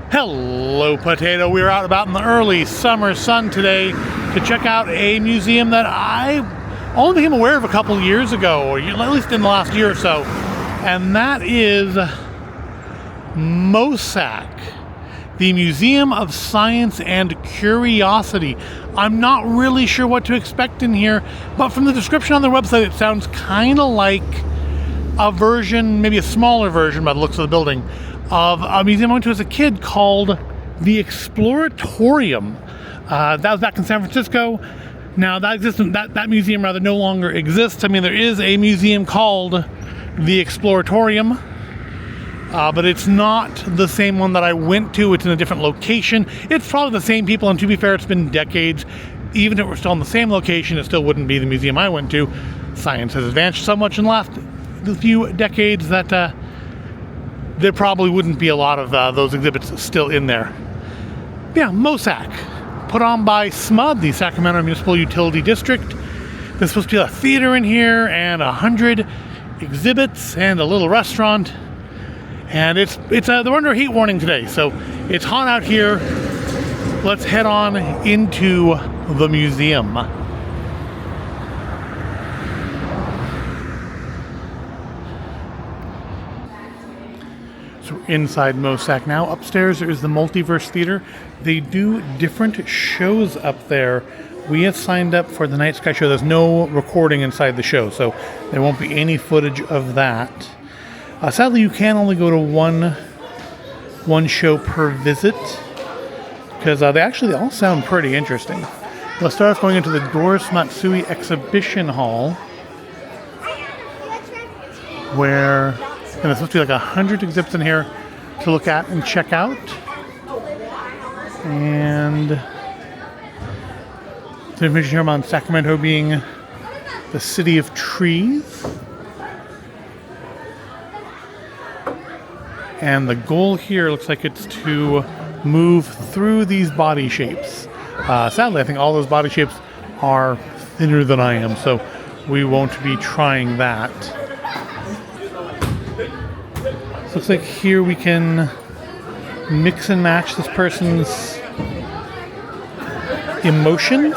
Hello, Potato. We're out about in the early summer sun today to check out a museum that I only became aware of a couple years ago, or at least in the last year or so, and that is MOSAC, the Museum of Science and Curiosity. I'm not really sure what to expect in here, but from the description on their website, it sounds kind of like a version, maybe a smaller version by the looks of the building, of a museum I went to as a kid called the Exploratorium. That was back in San Francisco. Now that museum rather no longer exists. I mean, there is a museum called the Exploratorium, but it's not the same one that I went to. It's in a different location. It's probably the same people, and to be fair, it's been decades. Even if it were still in the same location, it still wouldn't be the museum I went to. Science has advanced so much in the last few decades that there probably wouldn't be a lot of those exhibits still in there. Yeah, MOSAC, put on by SMUD, the Sacramento Municipal Utility District. There's supposed to be a theater in here and 100 exhibits and a little restaurant. And they're under a heat warning today, so it's hot out here. Let's head on into the museum. So we're inside MOSAC now. Upstairs there is the Multiverse Theater. They do different shows up there. We have signed up for the Night Sky show. There's no recording inside the show, so there won't be any footage of that. Sadly, you can only go to one show per visit, because they actually all sound pretty interesting. Let's start off going into the Doris Matsui Exhibition Hall, where there's supposed to be like 100 exhibits in here to look at and check out. And the information here on Sacramento being the city of trees. And the goal here looks like it's to move through these body shapes. Sadly, I think all those body shapes are thinner than I am, so we won't be trying that. So looks like here we can mix and match this person's emotions.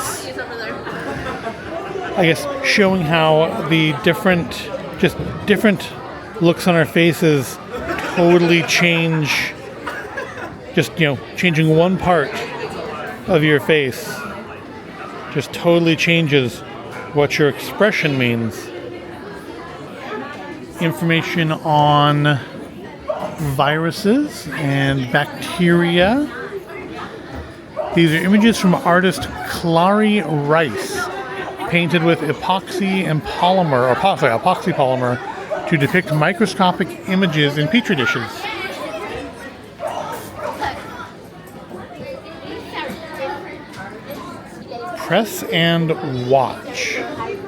I guess showing how the different looks on our faces totally change, changing one part of your face just totally changes what your expression means. Information on viruses and bacteria. These are images from artist Clary Rice, painted with epoxy polymer to depict microscopic images in petri dishes. Press and watch.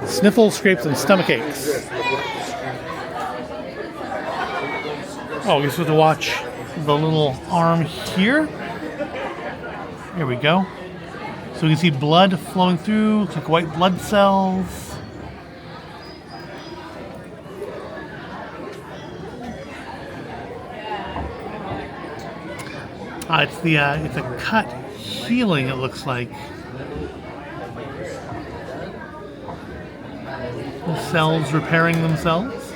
Sniffles, scrapes, and stomach aches. Oh, you're supposed to watch the little arm here. There we go. So we can see blood flowing through. Looks like white blood cells. It's a cut healing, it looks like. The cells repairing themselves.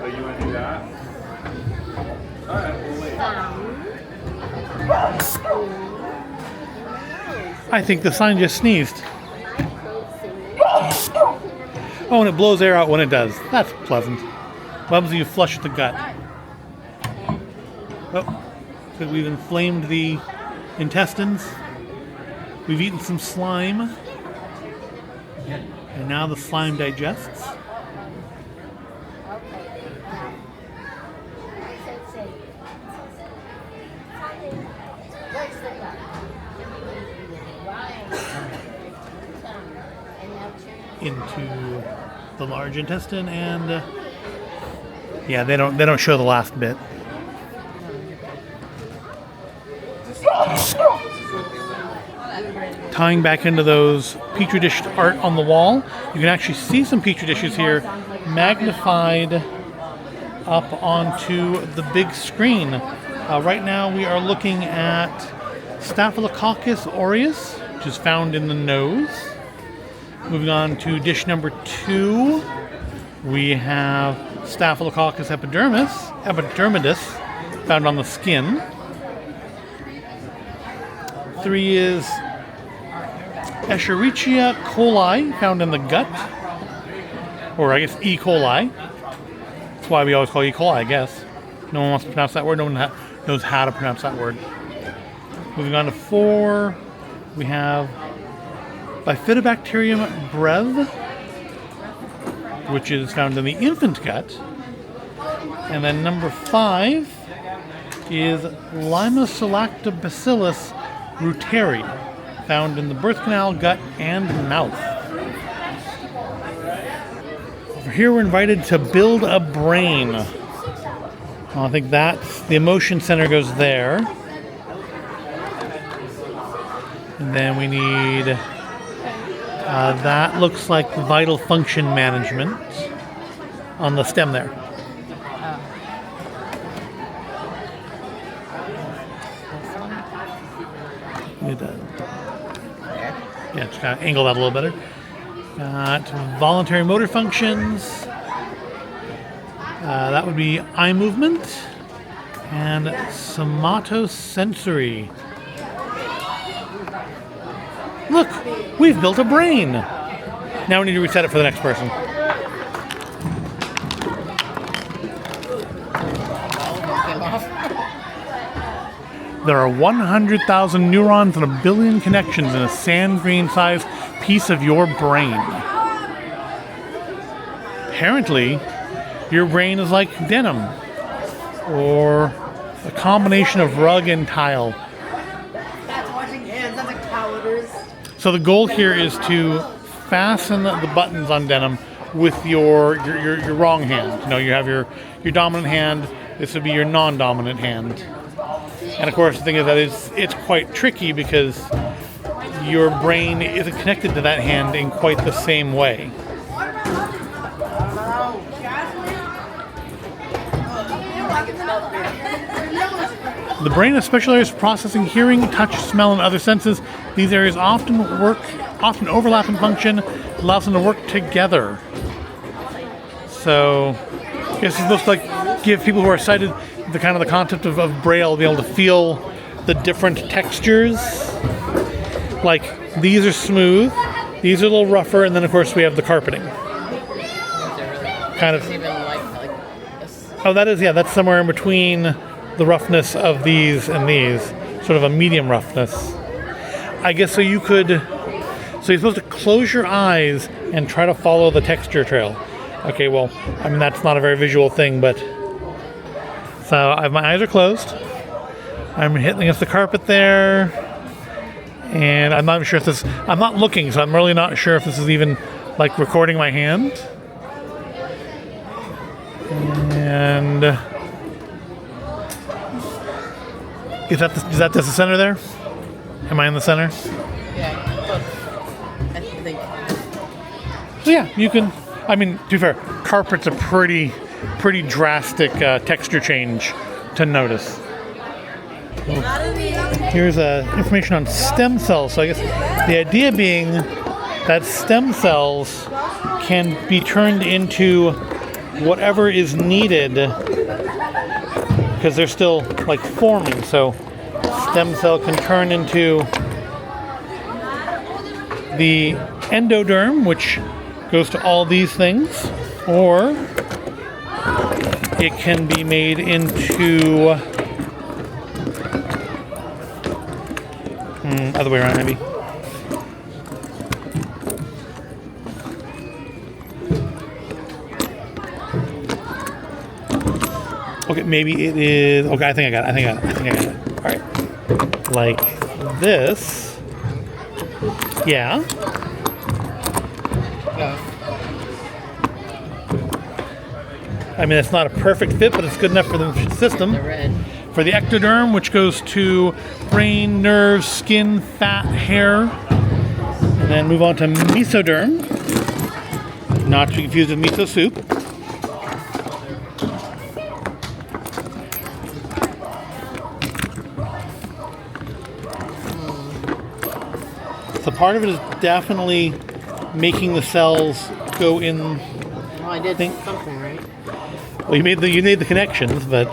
Oh, you want to do that? All right, we'll wait. I think the sign just sneezed. Oh, and it blows air out when it does. That's pleasant. What happens if you flush the gut? Oh, because we've inflamed the intestines. We've eaten some slime. And now the slime digests. Into the large intestine, and yeah, they don't show the last bit. Tying back into those petri dish art on the wall, you can actually see some petri dishes here magnified up onto the big screen. Right now we are looking at Staphylococcus aureus, which is found in the nose. Moving on to dish number 2, we have Staphylococcus epidermidis, found on the skin. 3 is Escherichia coli, found in the gut, or I guess E. coli. That's why we always call E. coli, I guess. No one wants to pronounce that word. No one knows how to pronounce that word. Moving on to 4, we have Bifidobacterium breve, which is found in the infant gut. And then number 5 is Limosolactobacillus reuteri, found in the birth canal, gut, and mouth. Over here we're invited to build a brain. I think that's the emotion center goes there. And then we need that looks like vital function management on the stem there. Yeah, just kind of angle that a little better. Got voluntary motor functions. That would be eye movement and somatosensory. Look, we've built a brain. Now we need to reset it for the next person. There are 100,000 neurons and 1 billion connections in a sand grain-sized piece of your brain. Apparently, your brain is like denim, or a combination of rug and tile. That's washing hands, that's like powders. So the goal here is to fasten the buttons on denim with your wrong hand. You know, you have your dominant hand. This would be your non-dominant hand. And of course, the thing is that it's quite tricky because your brain isn't connected to that hand in quite the same way. The brain has special areas for processing hearing, touch, smell, and other senses. These areas often overlap in function, allows them to work together. So, I guess it's supposed to like give people who are sighted the kind of the concept of Braille, be able to feel the different textures. Like these are smooth, these are a little rougher, and then of course we have the carpeting. Kind of. Oh, that is, yeah, that's somewhere in between the roughness of these and these, sort of a medium roughness. I guess so you're supposed to close your eyes and try to follow the texture trail. Okay, well, I mean, that's not a very visual thing, but... So, my eyes are closed. I'm hitting against the carpet there. And I'm not even sure if this... I'm not looking, so I'm really not sure if this is even, like, recording my hand. And... Is that the center there? Am I in the center? Yeah, I think. So yeah, you can. I mean, to be fair, carpet's a pretty drastic texture change to notice. So here's information on stem cells. So I guess the idea being that stem cells can be turned into whatever is needed because they're still like forming. So stem cell can turn into the endoderm, which goes to all these things, or it can be made into other way around maybe. Okay, maybe it is. Okay, I think I got it. All right, like this. Yeah. I mean, it's not a perfect fit, but it's good enough for the system. For the ectoderm, which goes to brain, nerves, skin, fat, hair, and then move on to mesoderm, not to be confused with miso soup. So part of it is definitely making the cells go in. Well, I did something right. Well, you made the connections, but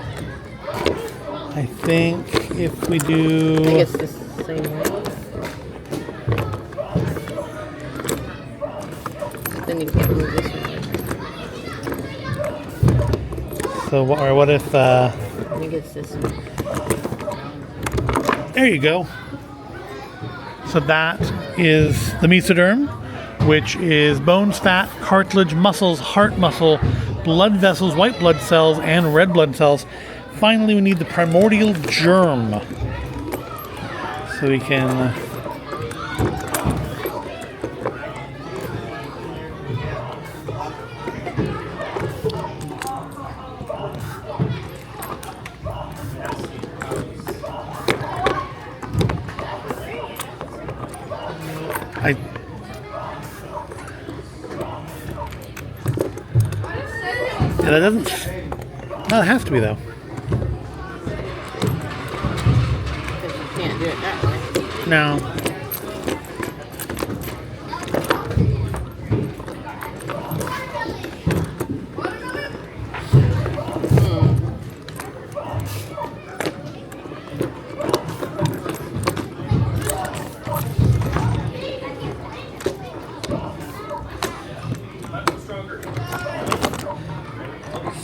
I think if we do. I guess this is the same way. Then you can't move this one. So what if? I think it's this one. There you go. So that is the mesoderm, which is bones, fat, cartilage, muscles, heart muscle, blood vessels, white blood cells, and red blood cells. Finally, we need the primordial germ. So we can... that doesn't... No, it has to be, though. Because you can't do it that way. No.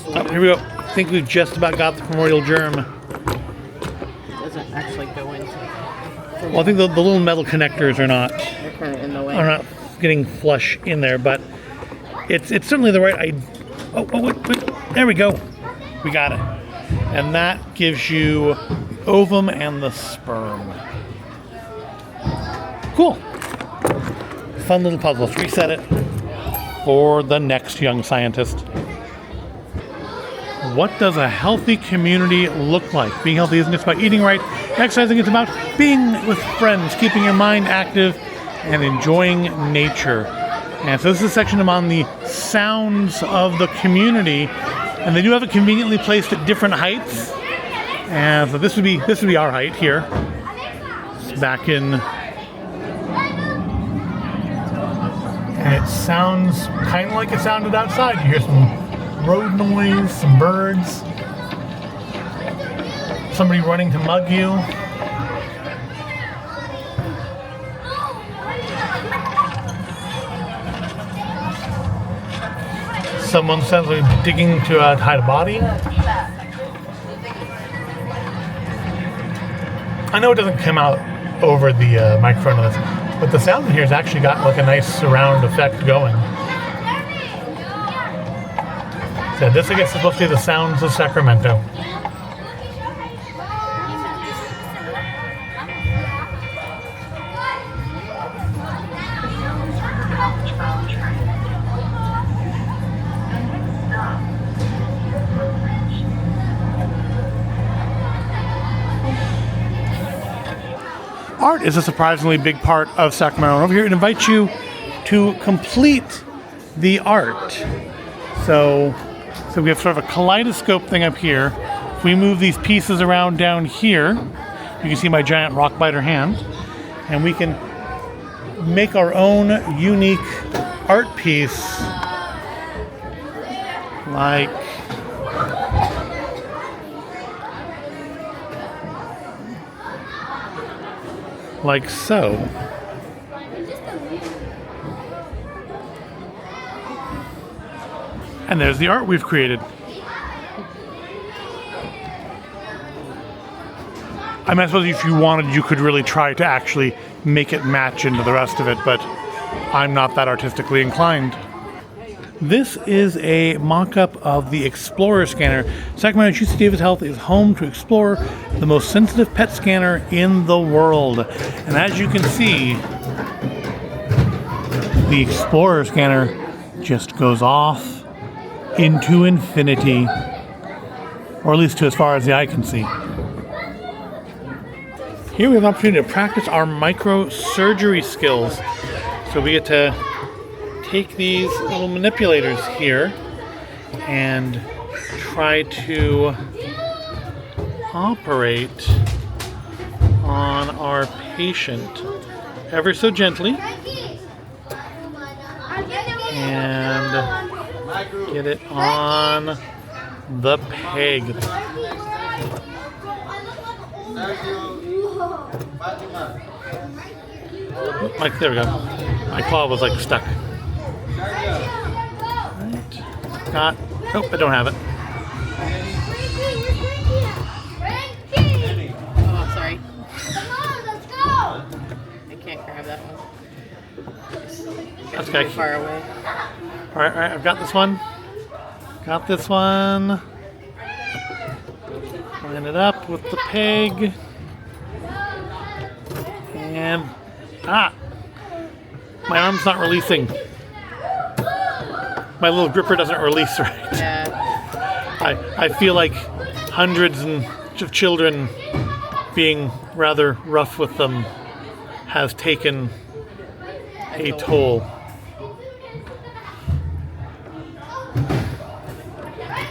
Oh, here we go. I think we've just about got the primordial germ. It doesn't actually go into. Well, I think the little metal connectors are not They're kind of in the way. getting flush in there, but it's certainly the right. Wait, there we go. We got it, and that gives you ovum and the sperm. Cool. Fun little puzzle. Let's reset it for the next young scientist. What does a healthy community look like? Being healthy isn't just about eating right. Exercising is about being with friends, keeping your mind active, and enjoying nature. And so this is a section on the sounds of the community, and they do have it conveniently placed at different heights. And so this would be our height here. It's back in, and it sounds kind of like it sounded outside. You hear some road noise, some birds, somebody running to mug you. Someone sounds like digging to hide a body. I know it doesn't come out over the microphone of this, but the sound in here has actually got like a nice surround effect going. So this, I guess, is supposed to be the sounds of Sacramento. Art is a surprisingly big part of Sacramento. Over here, it invites you to complete the art. So we have sort of a kaleidoscope thing up here. If we move these pieces around down here, you can see my giant rock biter hand, and we can make our own unique art piece like so. And there's the art we've created. I mean, I suppose if you wanted, you could really try to actually make it match into the rest of it, but I'm not that artistically inclined. This is a mock-up of the Explorer scanner. Sacramento Chief Davis Health is home to Explorer, the most sensitive PET scanner in the world. And as you can see, the Explorer scanner just goes off into infinity, or at least to as far as the eye can see. Here we have an opportunity to practice our microsurgery skills. So we get to take these little manipulators here and try to operate on our patient. ever so gently and get it on the peg. Like, there we go. My claw was like stuck. Right. Got. Nope, I don't have it. Oh, sorry. Come on, let's go. I can't grab that one. That's okay. Too far away. All right, I've got this one. Got this one. Line it up with the peg. And my arm's not releasing. My little gripper doesn't release right. Yeah. I feel like hundreds of children being rather rough with them has taken a toll.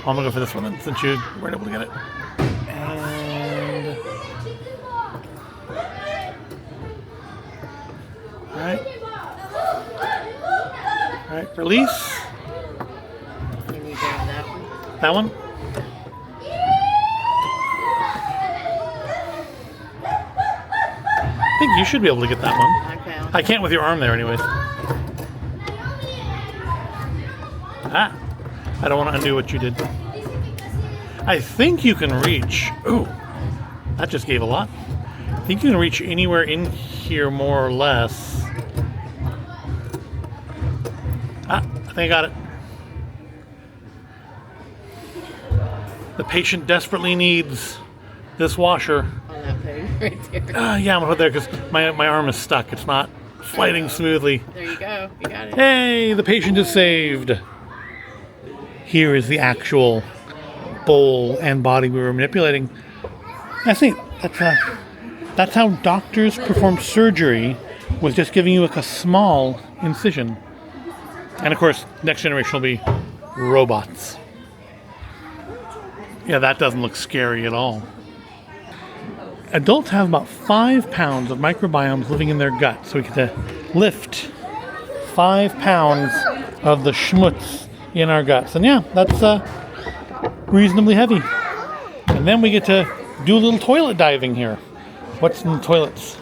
I'm gonna go for this one then, since you weren't able to get it. And all right, release. Can you grab that one? That one. I think you should be able to get that one. Okay. I can't with your arm there, anyways. I don't want to undo what you did. I think you can reach. Ooh, that just gave a lot. I think you can reach anywhere in here, more or less. I think I got it. The patient desperately needs this washer. On that peg right there. Yeah, I'm gonna put it there because my arm is stuck. It's not sliding smoothly. There you go. You got it. Hey, the patient is saved. Here is the actual bowl and body we were manipulating. That's neat. That's how doctors perform surgery, with just giving you like a small incision. And of course, next generation will be robots. Yeah, that doesn't look scary at all. Adults have about 5 pounds of microbiomes living in their gut, so we get to lift 5 pounds of the schmutz in our guts. And yeah, that's reasonably heavy. And then we get to do a little toilet diving here. What's in the toilets?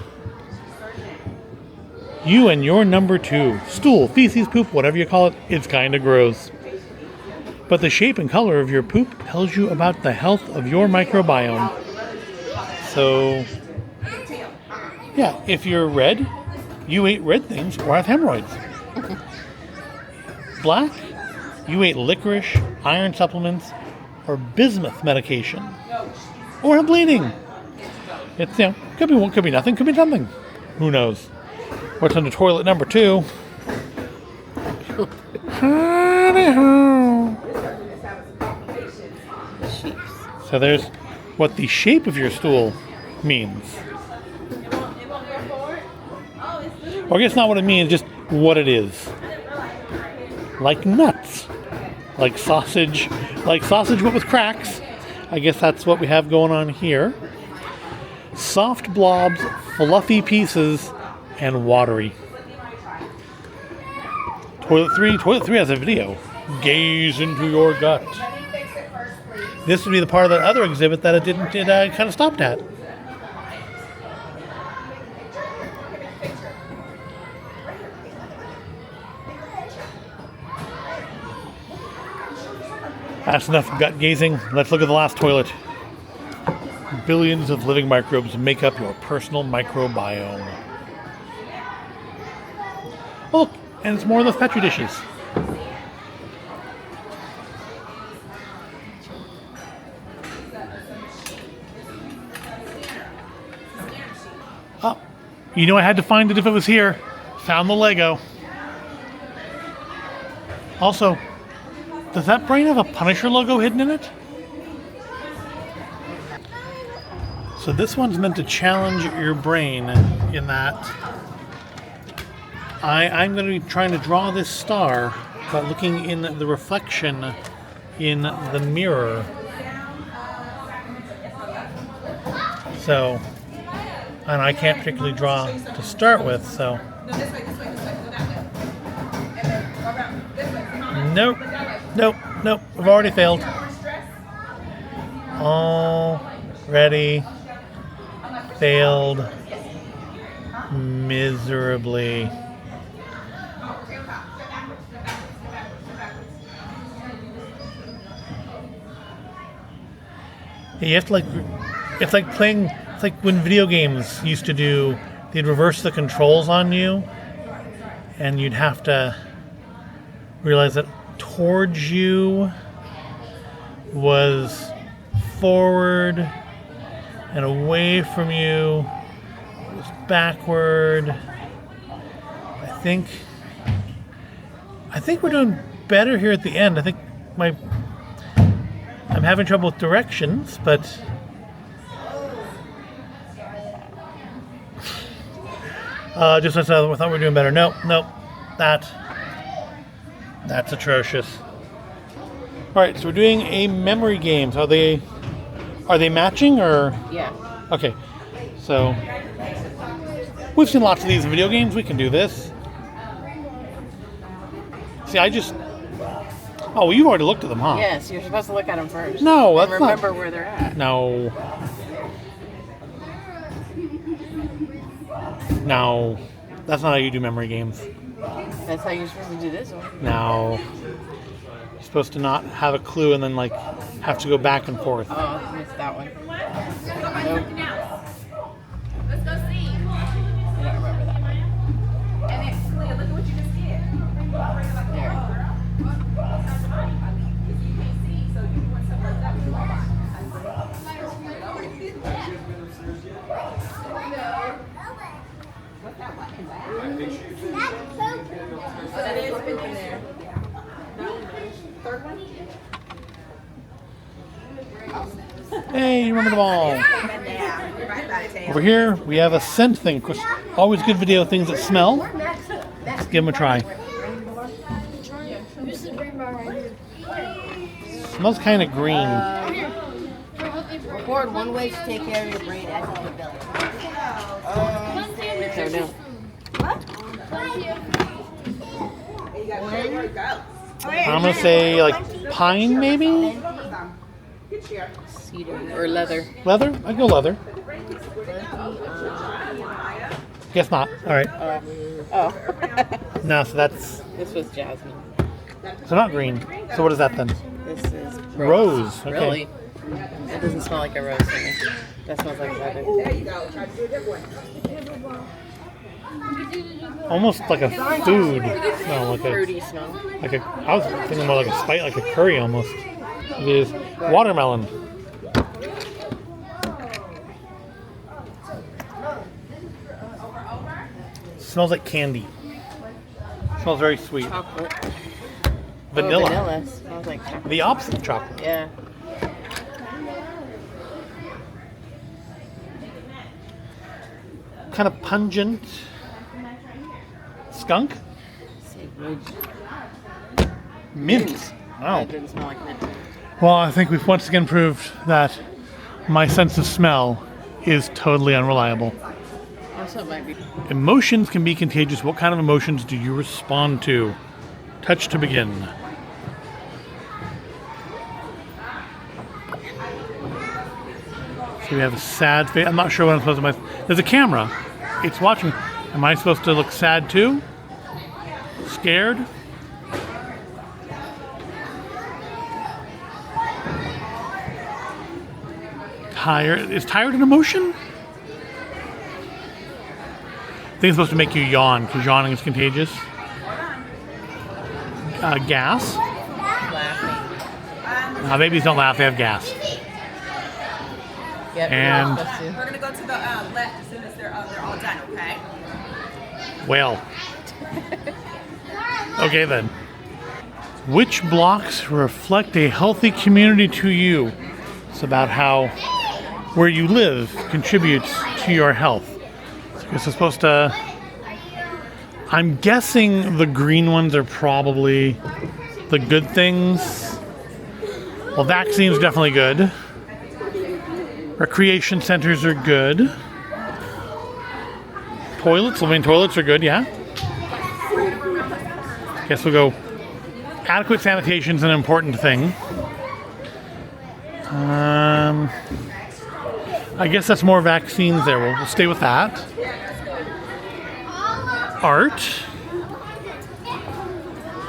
You and your number 2. Stool, feces, poop, whatever you call it, it's kind of gross. But the shape and color of your poop tells you about the health of your microbiome. So, yeah, if you're red, you ate red things or have hemorrhoids. Black, you ate licorice, iron supplements, or bismuth medication. Or have bleeding. It's, could be one, could be nothing, could be something. Who knows? What's on the toilet number 2? So there's what the shape of your stool means. Or I guess not what it means, just what it is. Like nuts. Like sausage but with cracks. I guess that's what we have going on here. Soft blobs, fluffy pieces, and watery. Toilet 3 has a video. Gaze into your gut. This would be the part of that other exhibit that it kind of stopped at. That's enough gut gazing. Let's look at the last toilet. Billions of living microbes make up your personal microbiome. Oh, look, and it's more of those Petri dishes. Oh, you know I had to find it if it was here. Found the Lego. Also, does that brain have a Punisher logo hidden in it? So this one's meant to challenge your brain in that I'm going to be trying to draw this star by looking in the reflection in the mirror. So And I can't particularly draw to start with, so. Nope. Nope. Nope. We've already failed. Already failed miserably. You have to it's like playing, it's like when video games used to do, they'd reverse the controls on you, and you'd have to realize that towards you was forward, and away from you was backward. I think we're doing better here at the end. I think I'm having trouble with directions, but just as I thought we were doing better. Nope, that's atrocious. All right, so we're doing a memory game. So are they matching or? Yeah. Okay, so we've seen lots of these in video games. We can do this. See, oh, you've already looked at them, huh? Yes, you're supposed to look at them first. No, that's and remember where they're at. No, that's not how you do memory games. That's how you're supposed to do this one. No, you're supposed to not have a clue and then have to go back and forth. Oh, I missed that one. Nope. Let's go see. I don't remember that one. And then, Leah, look at what you just did. There. If you can't see, so you want something like that, you want that is in there. Third one? Hey, you remember them all. Yeah, you're right about it, Taylor. Over here, we have a scent thing. Of course, always good video things that smell. Let's give them a try. Smells kind of green. Record one way to take care of your brain as you develop. So no. I'm gonna say pine, maybe. Cedar or leather. Leather? I'd go leather. Guess not. All right. Oh. No, so that's This was jasmine. so not green. So what is that then? This is Rose. Okay. Really? It doesn't smell like a rose to me. That smells like leather. Almost like a food smell, Fruity smell. I was thinking more like a spice, like a curry almost. It is watermelon. Smells like candy. Smells very sweet. Chocolate. Vanilla. Oh, vanilla. Smells like chocolate. The opposite of chocolate. Yeah. Kind of pungent. Skunk? Mint. Wow. That didn't smell like mint. Well, I think we've once again proved that my sense of smell is totally unreliable. Also, it might be. Emotions can be contagious. What kind of emotions do you respond to? Touch to begin. So we have a sad face. I'm not sure what I'm supposed to. There's a camera. It's watching. Am I supposed to look sad too? Scared? Tired. Is tired an emotion? I think it's supposed to make you yawn because yawning is contagious. Gas. Laughing. Babies don't laugh, they have gas. Yep, And- you're supposed to. We're gonna go to the left as soon as they're all done, okay? Well. Okay then. Which blocks reflect a healthy community to you? It's about how where you live contributes to your health. So it's supposed to. I'm guessing the green ones are probably the good things. Well, vaccines definitely good. Recreation centers are good. Toilets, I mean, toilets are good, yeah. Guess we'll go. Adequate sanitation is an important thing. I guess that's more vaccines there. We'll stay with that. Art.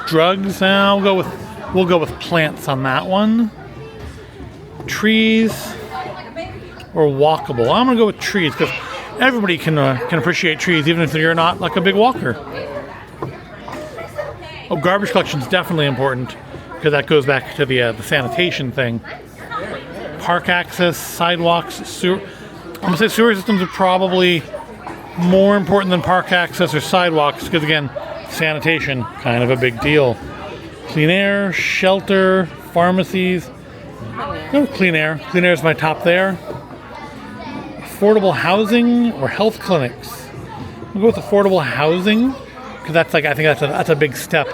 Drugs. We'll go with plants on that one. Trees or walkable. I'm gonna go with trees because everybody can appreciate trees, even if you're not like a big walker. Oh, garbage collection is definitely important because that goes back to the sanitation thing. Park access, sidewalks, sewer. I'm gonna say sewer systems are probably more important than park access or sidewalks because again, sanitation, kind of a big deal. Clean air, shelter, pharmacies. No, clean air. Clean air is my top there. Affordable housing or health clinics. We'll go with affordable housing because that's like, I think that's a big step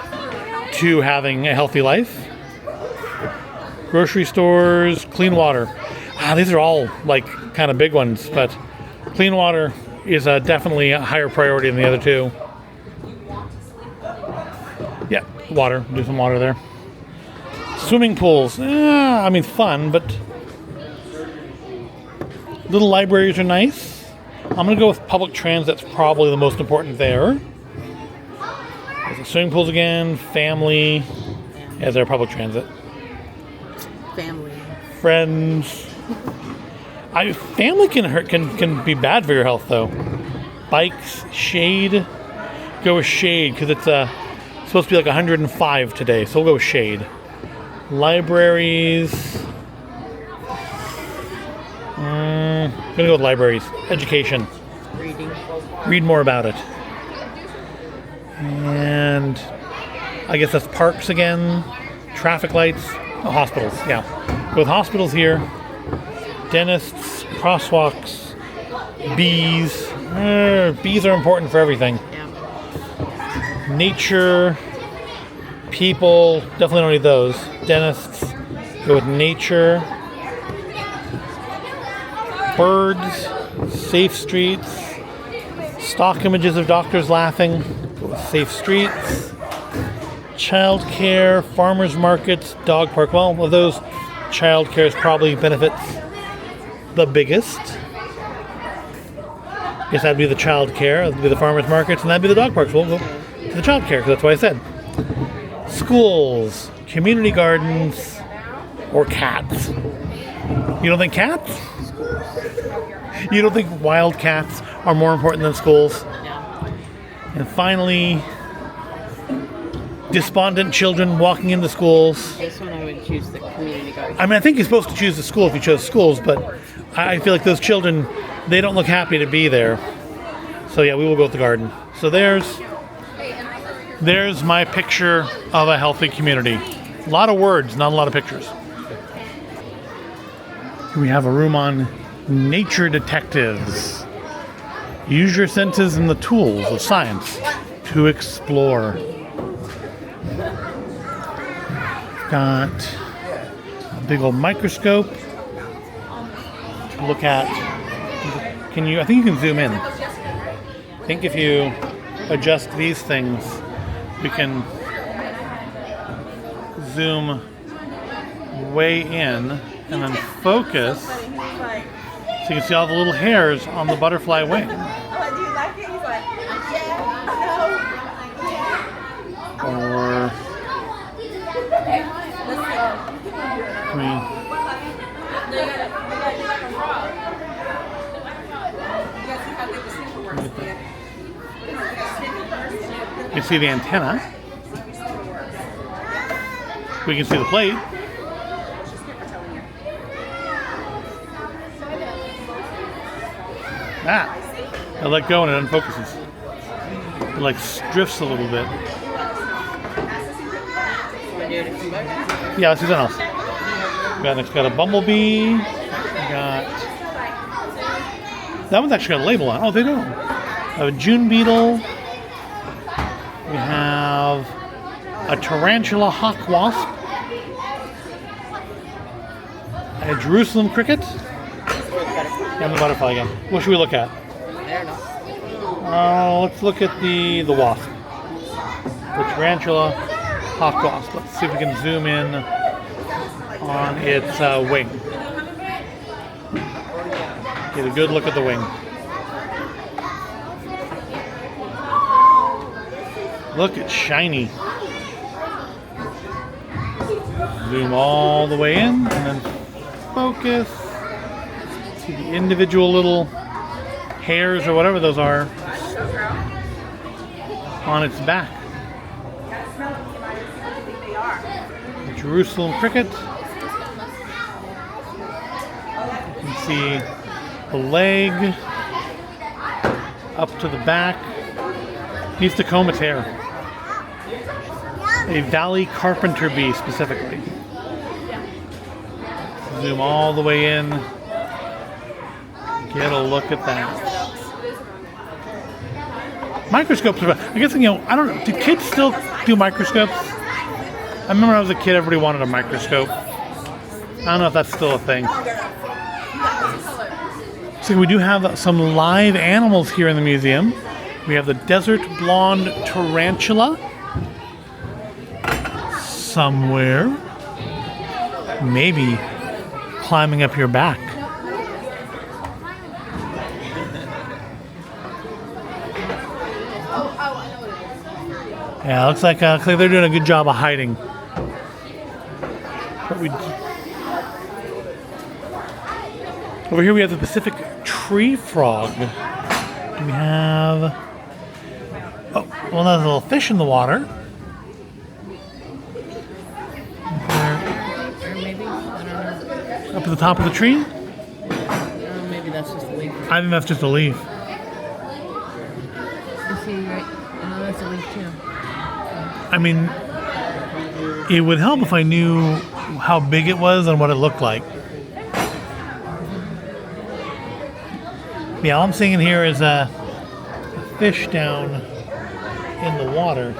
to having a healthy life. Grocery stores, clean water. These are all like kind of big ones, but clean water is definitely a higher priority than the other two. Yeah, water. Do some water there. Swimming pools. I mean, fun, but little libraries are nice. I'm going to go with public transit. That's probably the most important there. Swimming pools again. Family. As our public transit. Family. Friends. Family can be bad for your health though. Bikes, shade. Go with shade because it's supposed to be like 105 today, so we'll go with shade. Libraries. I'm gonna go with libraries. Education. Reading. Read more about it. And I guess that's parks again. Traffic lights. Hospitals. Yeah. Go with hospitals here. Dentists, crosswalks, bees. Bees are important for everything. Yeah. Nature, people, definitely don't need those. Dentists, go with nature. Birds, safe streets, stock images of doctors laughing, go with safe streets. Childcare, farmers markets, dog park. Well, of those, childcare probably benefits the biggest. Guess that'd be the childcare, that'd be the farmers markets, and that'd be the dog parks. We'll go to the childcare because that's what I said. Schools, community gardens, or cats. You don't think cats? You don't think wild cats are more important than schools? Yeah. And finally, despondent children walking into schools. This one I would choose the community garden. I mean, I think you're supposed to choose the school if you chose schools, but I feel like those children, they don't look happy to be there. So yeah, we will go with the garden. So there's my picture of a healthy community. A lot of words, not a lot of pictures. We have a room on nature detectives. Use your senses and the tools of science to explore. Got a big old microscope to look at. I think you can zoom in. I think if you adjust these things, we can zoom way in and then focus so you can see all the little hairs on the butterfly wing. Do you like it? He's like, yeah, Or you can see the antenna. We can see the plate. I let go and it unfocuses. It like drifts a little bit. Yeah, let's do something else. Got a bumblebee. That one's actually got a label on it. Oh, they don't. We have a June beetle. We have a tarantula hawk wasp. A Jerusalem cricket. And the butterfly again. What should we look at? I don't know. Let's look at the wasp. The tarantula hawk wasp. Let's see if we can zoom in on its wing. Get a good look at the wing. Look, it's shiny. Zoom all the way in and then focus. See the individual little hairs or whatever those are on its back. The Jerusalem cricket. You can see the leg up to the back. Needs to comb its hair. A valley carpenter bee specifically. Zoom all the way in. Get a look at that. Microscopes are, I guess, I don't know, do kids still do microscopes? I remember when I was a kid, everybody wanted a microscope. I don't know if that's still a thing. So we do have some live animals here in the museum. We have the desert blonde tarantula somewhere, maybe climbing up your back. Yeah, looks like they're doing a good job of hiding. But over here we have the Pacific tree frog. Do we have? Oh, well, there's a little fish in the water. Or maybe, I don't know. Up at the top of the tree? Maybe that's just a leaf. I think that's just a leaf. You see, right? Oh, that's a leaf too. I mean, it would help if I knew how big it was and what it looked like. Yeah, all I'm seeing here is a fish down in the water.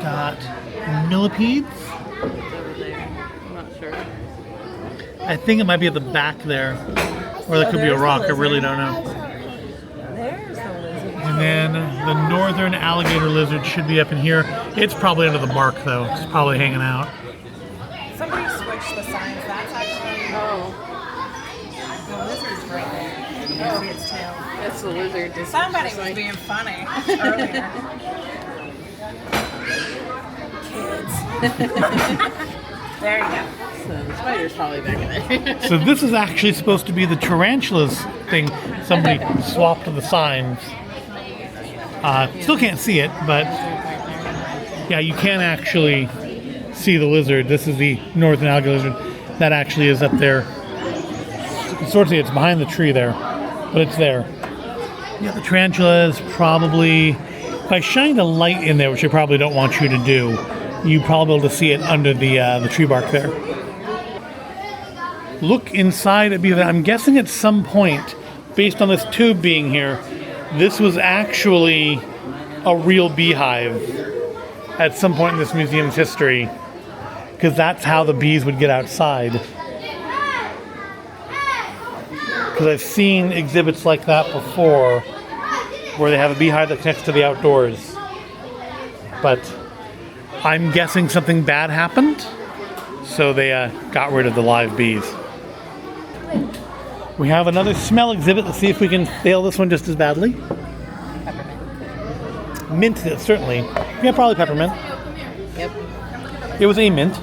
Got millipedes. I'm not sure. I think it might be at the back there. Or that could be a rock, I really don't know. There's the lizard. And then the northern alligator lizard should be up in here. It's probably under the bark though. It's probably hanging out. Somebody switched the signs. That's actually the lizard's right there. You can see its tail. That's the lizard. Somebody was being funny earlier. Kids. There you go. So the spider's probably back in there. So this is actually supposed to be the tarantulas thing. Somebody swapped the signs. Still can't see it, but yeah, you can actually see the lizard. This is the northern alligator lizard. That actually is up there. You can sort of see it's behind the tree there, but it's there. Yeah, the tarantula is probably, if I shined a light in there, which I probably don't want you to do, you'd probably be able to see it under the tree bark there. Look inside a beehive. I'm guessing at some point, based on this tube being here, this was actually a real beehive at some point in this museum's history, because that's how the bees would get outside. Because I've seen exhibits like that before, where they have a beehive that connects to the outdoors. But I'm guessing something bad happened, so they got rid of the live bees. We have another smell exhibit. Let's see if we can fail this one just as badly. Mint, certainly. Yeah, probably peppermint. Yep. It was a mint.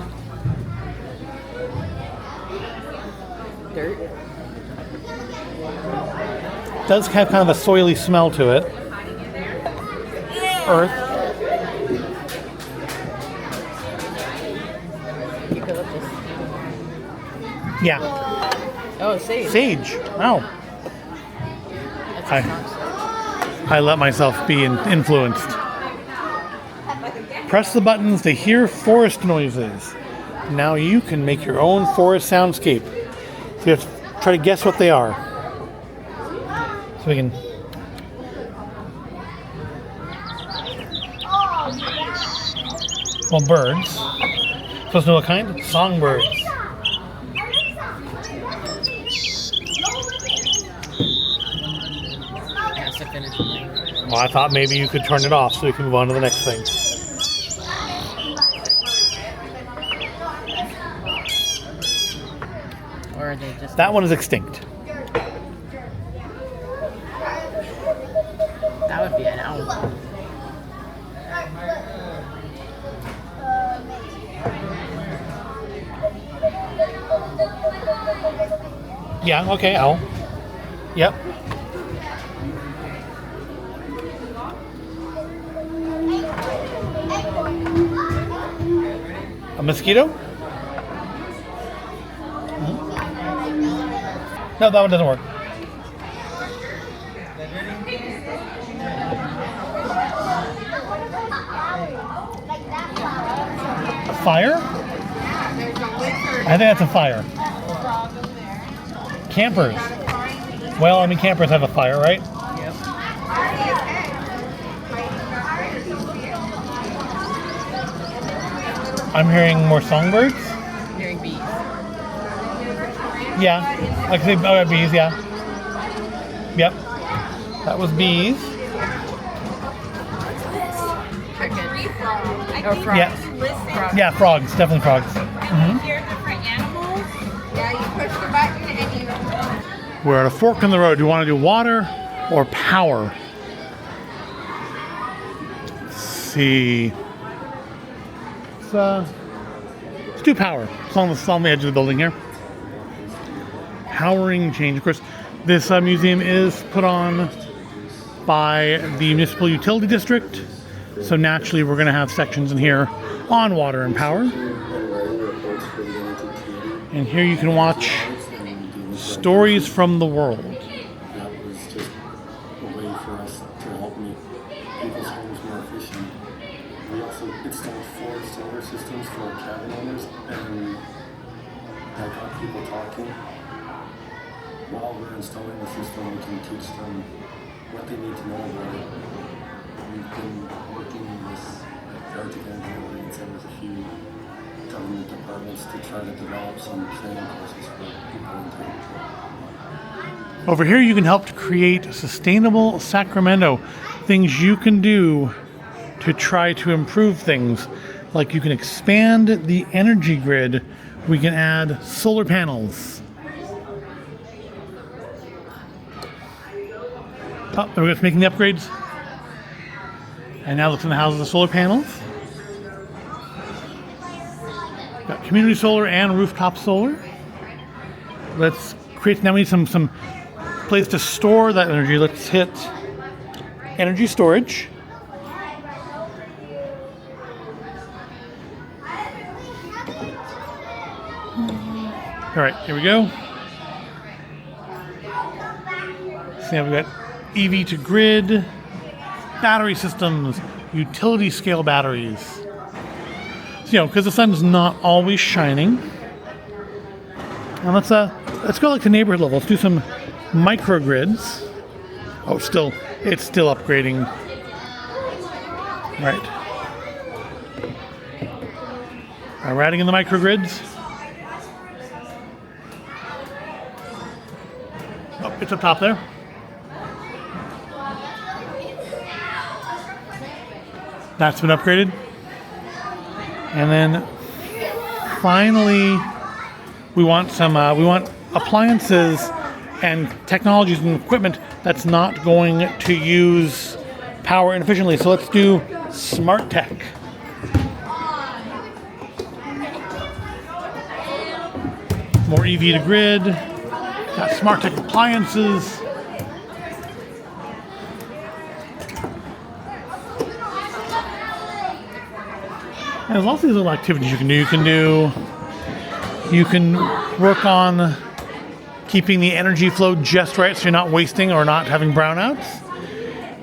Dirt. Does have kind of a soily smell to it. Earth. You could look this. Yeah. Oh, sage. Sage. Wow. That's a strong scent. I let myself be influenced. Press the buttons to hear forest noises. Now you can make your own forest soundscape. So you have to try to guess what they are. So we can... Well, birds. Supposed to know what kind? Songbirds. Well, I thought maybe you could turn it off so we can move on to the next thing. Or are they just... That one is extinct. That would be an owl. Yeah, okay, owl. Yep. A mosquito? No, that one doesn't work. A fire? I think that's a fire. Campers. Well, I mean, campers have a fire, right? Yep. I'm hearing more songbirds. Hearing bees. Yeah, I can say, oh, bees, yeah. Yep, that was bees. Chicken. Or frogs. Yeah, Frogs. yeah, frogs, definitely frogs. Mm-hmm. Hear different animals. Yeah, you push the button and you. We're at a fork in the road. Do you want to do water or power? Let's see. Let's do power. It's on the edge of the building here. Powering change. Of course, this museum is put on by the municipal utility district. So naturally, we're going to have sections in here on water and power. And here you can watch stories from the world. That was just a way for us to help make people's homes more efficient. We also installed 4 solar systems for our cabin owners, and that got people talking. While we're installing the system, we can teach them what they need to know about it. We've been working with Arctic Energy Alliance and with a few government departments to try to develop some training courses for people in town. Over here, you can help to create sustainable Sacramento. Things you can do to try to improve things. Like you can expand the energy grid. We can add solar panels. Oh, there we go, it's making the upgrades. And now looks in the houses of solar panels. Got community solar and rooftop solar. Let's create, now we need some place to store that energy. Let's hit energy storage. All right, here we go. So now we've got EV to grid, battery systems, utility scale batteries. So, because the sun's not always shining. And let's go like to neighborhood level. Let's do some microgrids. Oh, it's still upgrading. Right. We're adding in the microgrids. Oh, it's up top there. That's been upgraded. And then finally, we want appliances and technologies and equipment that's not going to use power inefficiently. So let's do smart tech. More EV to grid. Got smart tech appliances. And there's lots of these little activities you can do. You can work on keeping the energy flow just right so you're not wasting or not having brownouts.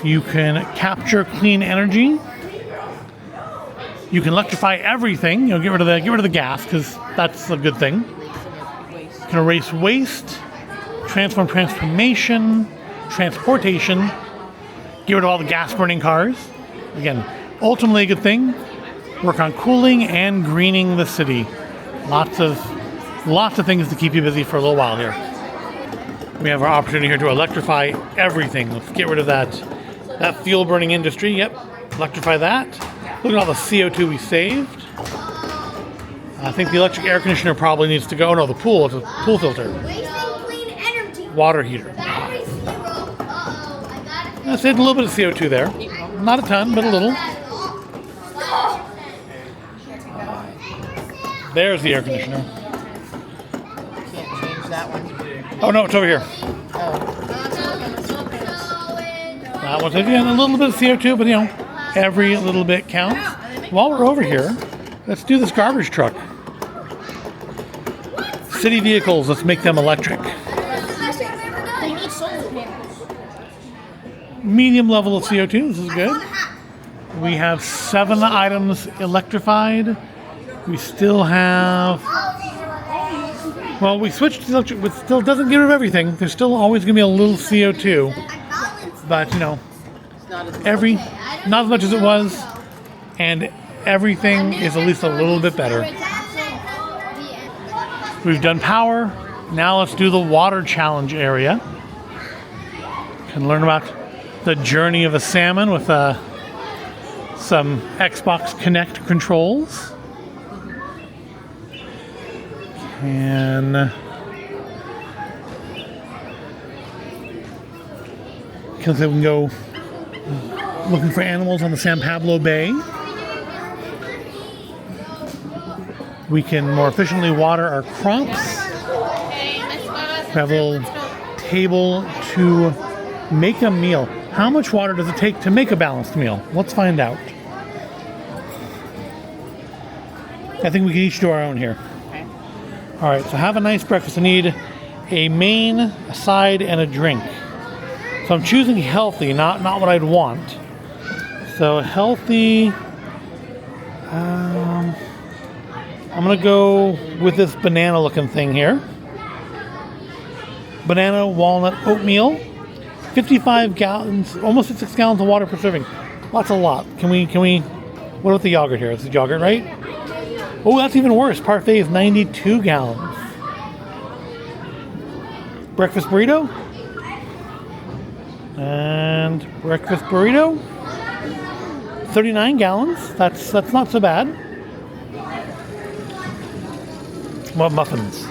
You can capture clean energy. You can electrify everything. Get rid of the gas because that's a good thing. You can erase waste, transform transportation, get rid of all the gas burning cars. Again, ultimately a good thing. Work on cooling and greening the city. Lots of things to keep you busy for a little while here. We have our opportunity here to electrify everything. Let's get rid of that That fuel burning industry, yep. Electrify that. Look at all the CO2 we saved. I think the electric air conditioner probably needs to go. Oh no, the pool. It's a pool filter. Wasting clean energy. Water heater. Battery zero. Uh-oh. I got it. I saved a little bit of CO2 there. Not a ton, but a little. There's the air conditioner. Can't change that one. Oh no, it's over here. That one's again a little bit of CO2, but you know, every little bit counts. While we're over here, let's do this garbage truck. City vehicles, let's make them electric. They need solar panels. Medium level of CO2, this is good. We have 7 items electrified. We still have, well, we switched to electric, but still doesn't get rid of everything. There's still always going to be a little CO2, but you know, not as much as it was, and everything is at least a little bit better. We've done power. Now let's do the water challenge area. Can learn about the journey of a salmon with some Xbox Connect controls. And we can go looking for animals on the San Pablo Bay. We can more efficiently water our crops. We have a little table to make a meal. How much water does it take to make a balanced meal? Let's find out. I think we can each do our own here. All right, so have a nice breakfast. I need a main, a side, and a drink. So I'm choosing healthy, not what I'd want. So healthy, I'm gonna go with this banana looking thing here. Banana walnut oatmeal, 55 gallons, almost 6 gallons of water per serving. That's a lot. Can we, what about the yogurt here? It's the yogurt, right? Oh, that's even worse. Parfait is 92 gallons. Breakfast burrito. And breakfast burrito. 39 gallons. That's not so bad. What muffins?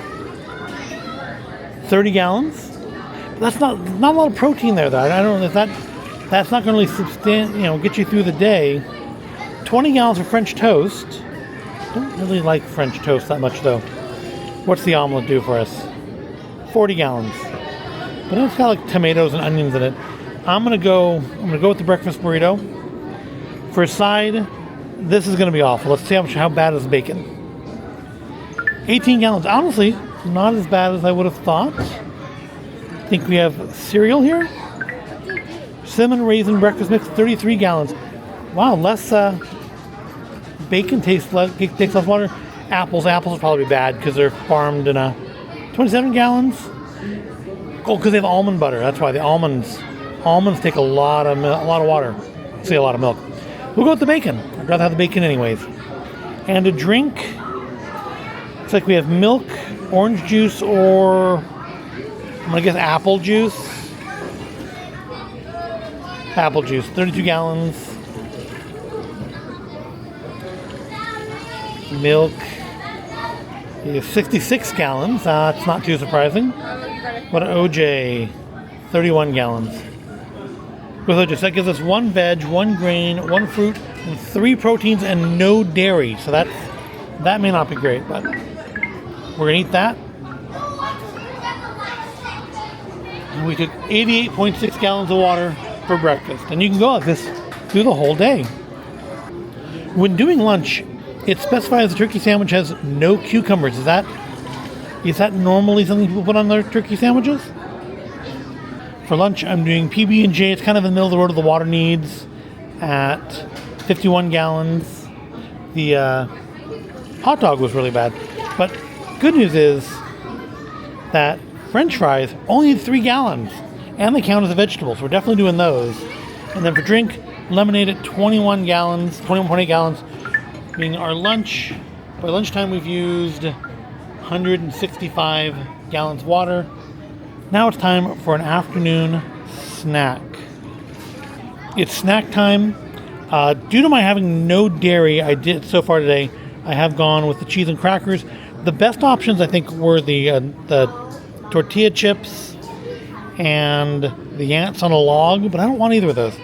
30 gallons. That's not a lot of protein there, though. I don't know if that's not going to really get you through the day. 20 gallons of French toast. Don't really like French toast that much, though. What's the omelet do for us? 40 gallons. But it's got like tomatoes and onions in it. I'm gonna go with the breakfast burrito. For a side, this is gonna be awful. Let's see how bad is bacon. 18 gallons. Honestly, not as bad as I would have thought. I think we have cereal here. Cinnamon raisin breakfast mix, 33 gallons. Wow, less bacon takes less water. Apples will probably be bad because they're farmed in 27 gallons. Oh, because they have almond butter. That's why the almonds take a lot of water. See, a lot of milk. We'll go with the bacon. I'd rather have the bacon anyways. And a drink. Looks like we have milk, orange juice, or I'm gonna guess apple juice. Apple juice, 32 gallons. Milk is 66 gallons. That's not too surprising. What an OJ, 31 gallons. With OJ, so that gives us 1 veg, 1 grain, 1 fruit, and 3 proteins, and no dairy. So that may not be great, but we're gonna eat that. And we took 88.6 gallons of water for breakfast, and you can go like this through the whole day. When doing lunch, it specifies the turkey sandwich has no cucumbers. Is that normally something people put on their turkey sandwiches? For lunch, I'm doing PB&J. It's kind of in the middle of the road of the water needs at 51 gallons. The hot dog was really bad. But good news is that French fries only need 3 gallons. And they count as a vegetable, so we're definitely doing those. And then for drink, lemonade at 21.8 gallons. Being our lunch. By lunchtime, we've used 165 gallons of water. Now it's time for an afternoon snack. It's snack time. Due to my having no dairy, I did so far today, I have gone with the cheese and crackers. The best options, I think, were the tortilla chips and the ants on a log, but I don't want either of those.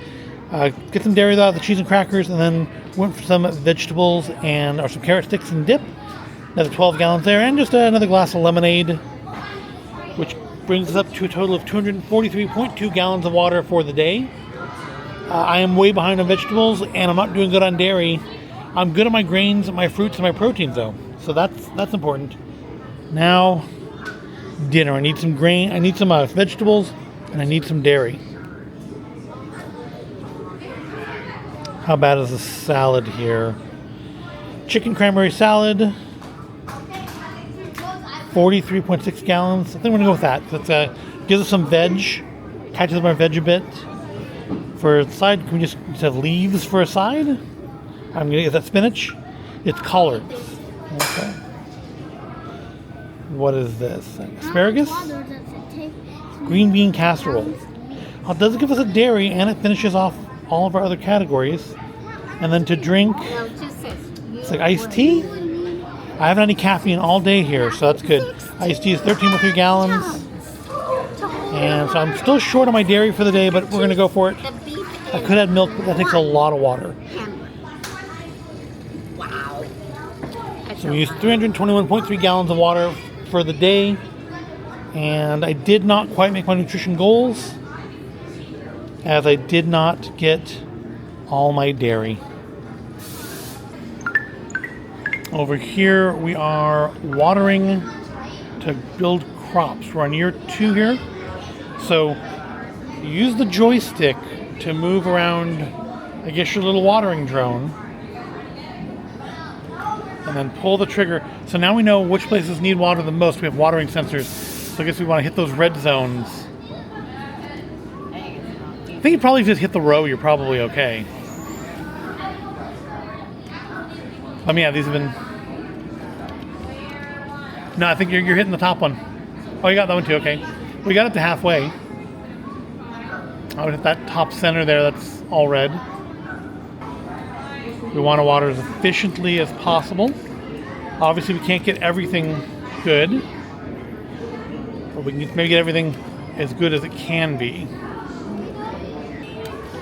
Get some dairy out of the cheese and crackers, and then went for some vegetables or some carrot sticks and dip. Another 12 gallons there, and just another glass of lemonade, which brings us up to a total of 243.2 gallons of water for the day. I am way behind on vegetables, and I'm not doing good on dairy. I'm good on my grains, my fruits, and my proteins, though. So that's important. Now, dinner. I need some grain. I need some vegetables, and I need some dairy. How bad is the salad here? Chicken cranberry salad. 43.6 gallons. I think I'm going to go with that. That gives us some veg. Catches my veg a bit. For a side, can we just have leaves for a side? I'm going to get that spinach. It's collards. Okay. What is this? Asparagus? Green bean casserole. Oh, does it give us a dairy, and it finishes off all of our other categories. And then to drink, it's like iced tea. I haven't had any caffeine all day here, so that's good. Iced tea is 13.3 gallons. And so I'm still short on my dairy for the day, but we're going to go for it. I could add milk, but that takes a lot of water. Wow. So we used 321.3 gallons of water for the day. And I did not quite make my nutrition goals, as I did not get all my dairy. Over here we are watering to build crops. We're on year 2 here. So use the joystick to move around, I guess, your little watering drone. And then pull the trigger. So now we know which places need water the most. We have watering sensors. So I guess we want to hit those red zones. I think you probably just hit the row, you're probably okay. Yeah, these have been... No, I think you're hitting the top one. Oh, you got that one too, okay. We got it to halfway. I would hit that top center there, that's all red. We want to water as efficiently as possible. Obviously, we can't get everything good, but we can maybe get everything as good as it can be.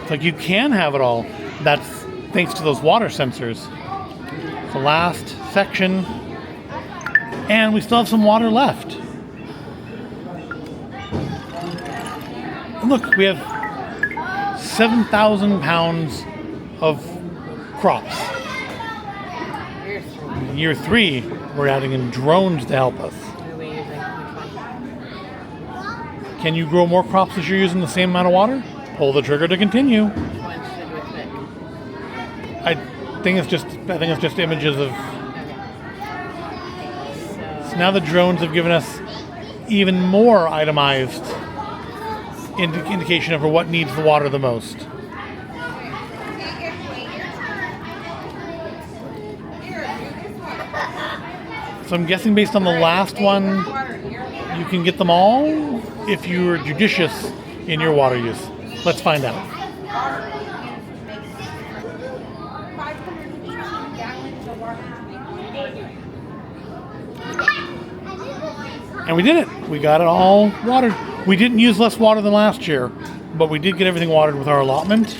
It's like you can have it all. That's thanks to those water sensors. The last section, and we still have some water left. And look, we have 7,000 pounds of crops. Year 3, we're adding in drones to help us. Can you grow more crops as you're using the same amount of water? Pull the trigger to continue. I think it's just images of. So now the drones have given us even more itemized indication of what needs the water the most. So I'm guessing based on the last one, you can get them all if you're judicious in your water use. Let's find out. And we did it. We got it all watered. We didn't use less water than last year, but we did get everything watered with our allotment.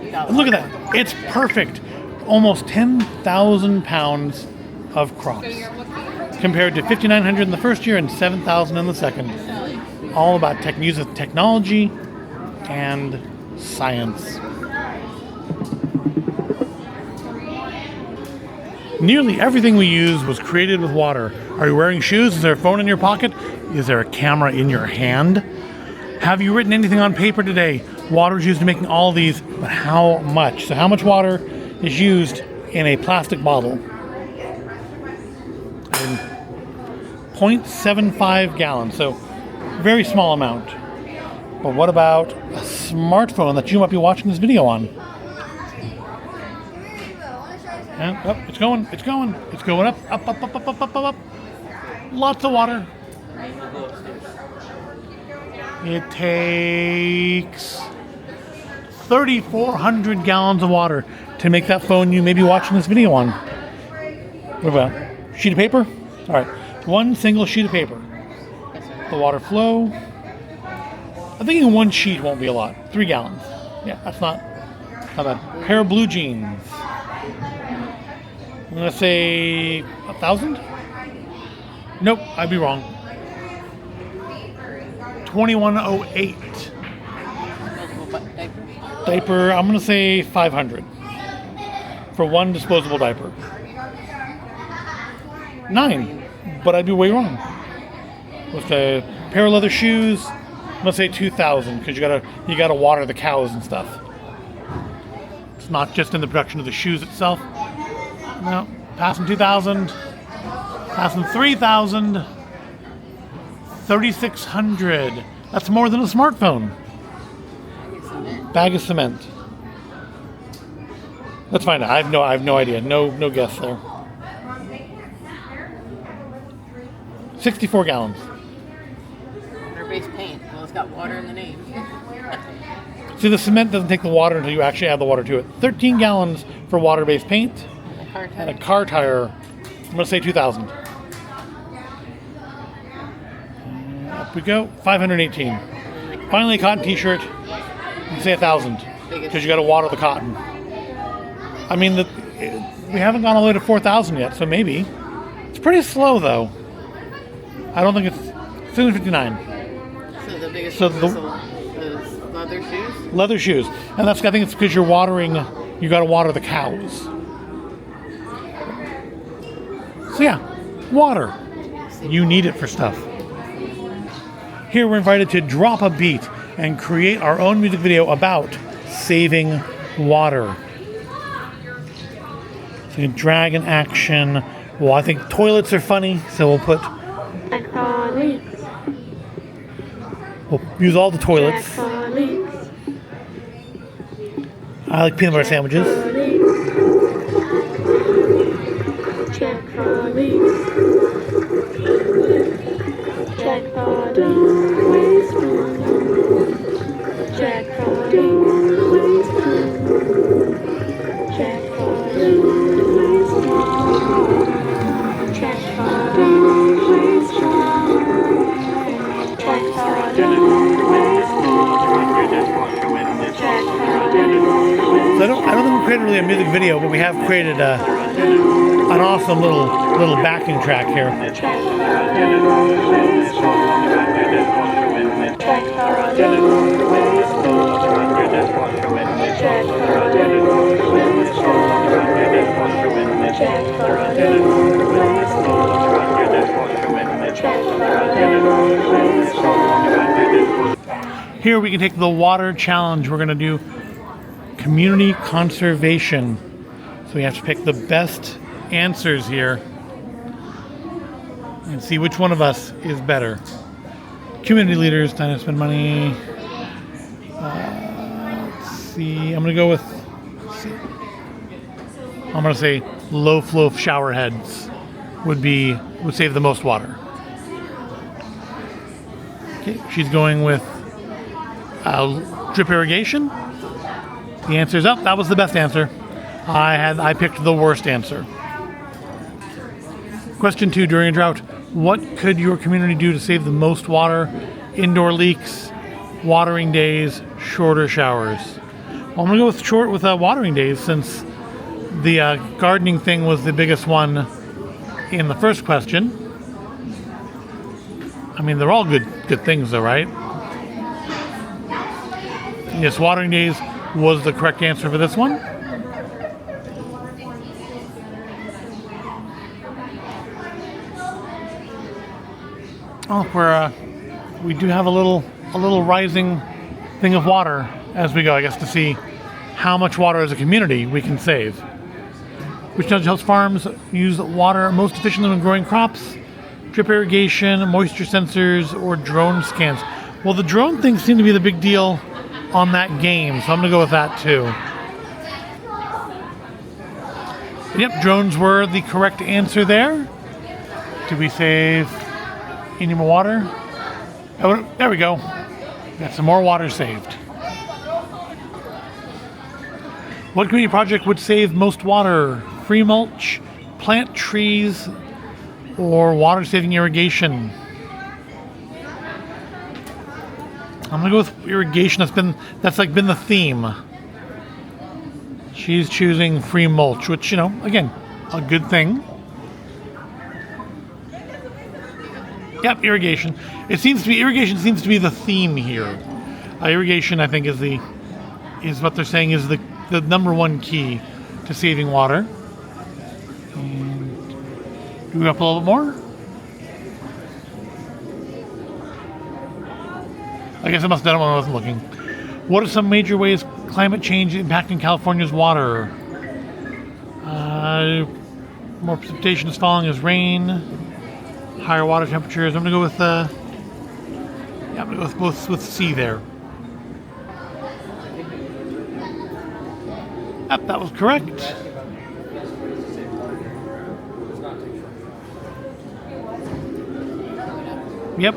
And look at that. It's perfect. Almost 10,000 pounds of crops, compared to 5,900 in the first year and 7,000 in the second. All about using technology and science. Nearly everything we use was created with water. Are you wearing shoes? Is there a phone in your pocket? Is there a camera in your hand? Have you written anything on paper today? Water is used in making all these, but how much? So how much water is used in a plastic bottle? 0.75 gallons, so very small amount. But what about a smartphone that you might be watching this video on? And, it's going up. Lots of water. It takes 3,400 gallons of water to make that phone you may be watching this video on. What about sheet of paper? All right, one single sheet of paper. The water flow. I'm thinking one sheet won't be a lot. 3 gallons. Yeah, that's not bad. Pair of blue jeans. I'm gonna say 1,000. Nope, I'd be wrong. 2,108. Diaper, I'm gonna say 500 for one disposable diaper. 9, but I'd be way wrong. With a pair of leather shoes, I'm gonna say 2,000 because you gotta water the cows and stuff. It's not just in the production of the shoes itself. No, passing 2,000, passing 3,000, 3,600. That's more than a smartphone. Bag of cement. Let's find out. I have no idea. No guess there. 64 gallons. Water-based paint. Well, it's got water in the name. See, the cement doesn't take the water until you actually add the water to it. 13 gallons for water-based paint. And a car tire. I'm going to say 2,000. Up we go. 518. Finally, a cotton t-shirt. You say 1,000 because you got to water the cotton. I mean, we haven't gone all the way to 4,000 yet, so maybe. It's pretty slow, though. I don't think it's 759. So the biggest So one is leather shoes? Leather shoes. And I think it's because you're watering, you got to water the cows. So yeah, water. You need it for stuff. Here we're invited to drop a beat and create our own music video about saving water. So you can drag an action. Well, I think toilets are funny, so we'll put... We'll use all the toilets. I like peanut butter sandwiches. Check for leaks. Check for leaks. Check for leaks. Check for leaks. Check for leaks. Check for So I don't think we created really a music video, but we have created an awesome little backing track here. Here we can take the water challenge. We're going to do community conservation. So we have to pick the best answers here and see which one of us is better. Community leaders, time to spend money. Let's see. I'm going to go with, I'm going to say low flow shower heads would save the most water. Okay, she's going with drip irrigation. The answer's up. That was the best answer. I picked the worst answer. Question 2, during a drought, what could your community do to save the most water? Indoor leaks, watering days, shorter showers. Well, I'm gonna go with short with watering days since the gardening thing was the biggest one in the first question. I mean, they're all good things though, right? Yes, watering days was the correct answer for this one. Oh, we do have a little rising thing of water as we go, I guess, to see how much water as a community we can save. Which helps farms use water most efficiently when growing crops? Drip irrigation, moisture sensors, or drone scans. Well, the drone thing seemed to be the big deal on that game, so I'm going to go with that too. Yep, drones were the correct answer there. Did we save any more water? Oh, there we go. Got some more water saved. What community project would save most water? Free mulch, plant trees, or water-saving irrigation? I'm gonna go with irrigation. That's been the theme. She's choosing free mulch, which, again, a good thing. Yep, irrigation. Irrigation seems to be the theme here. Irrigation, I think, is what they're saying is the number one key to saving water. And do we up a little bit more? I guess I must have done it when I wasn't looking. What are some major ways climate change impacting California's water? More precipitation is falling as rain. Higher water temperatures. I'm gonna go with with C there. Yep, that was correct. Yep.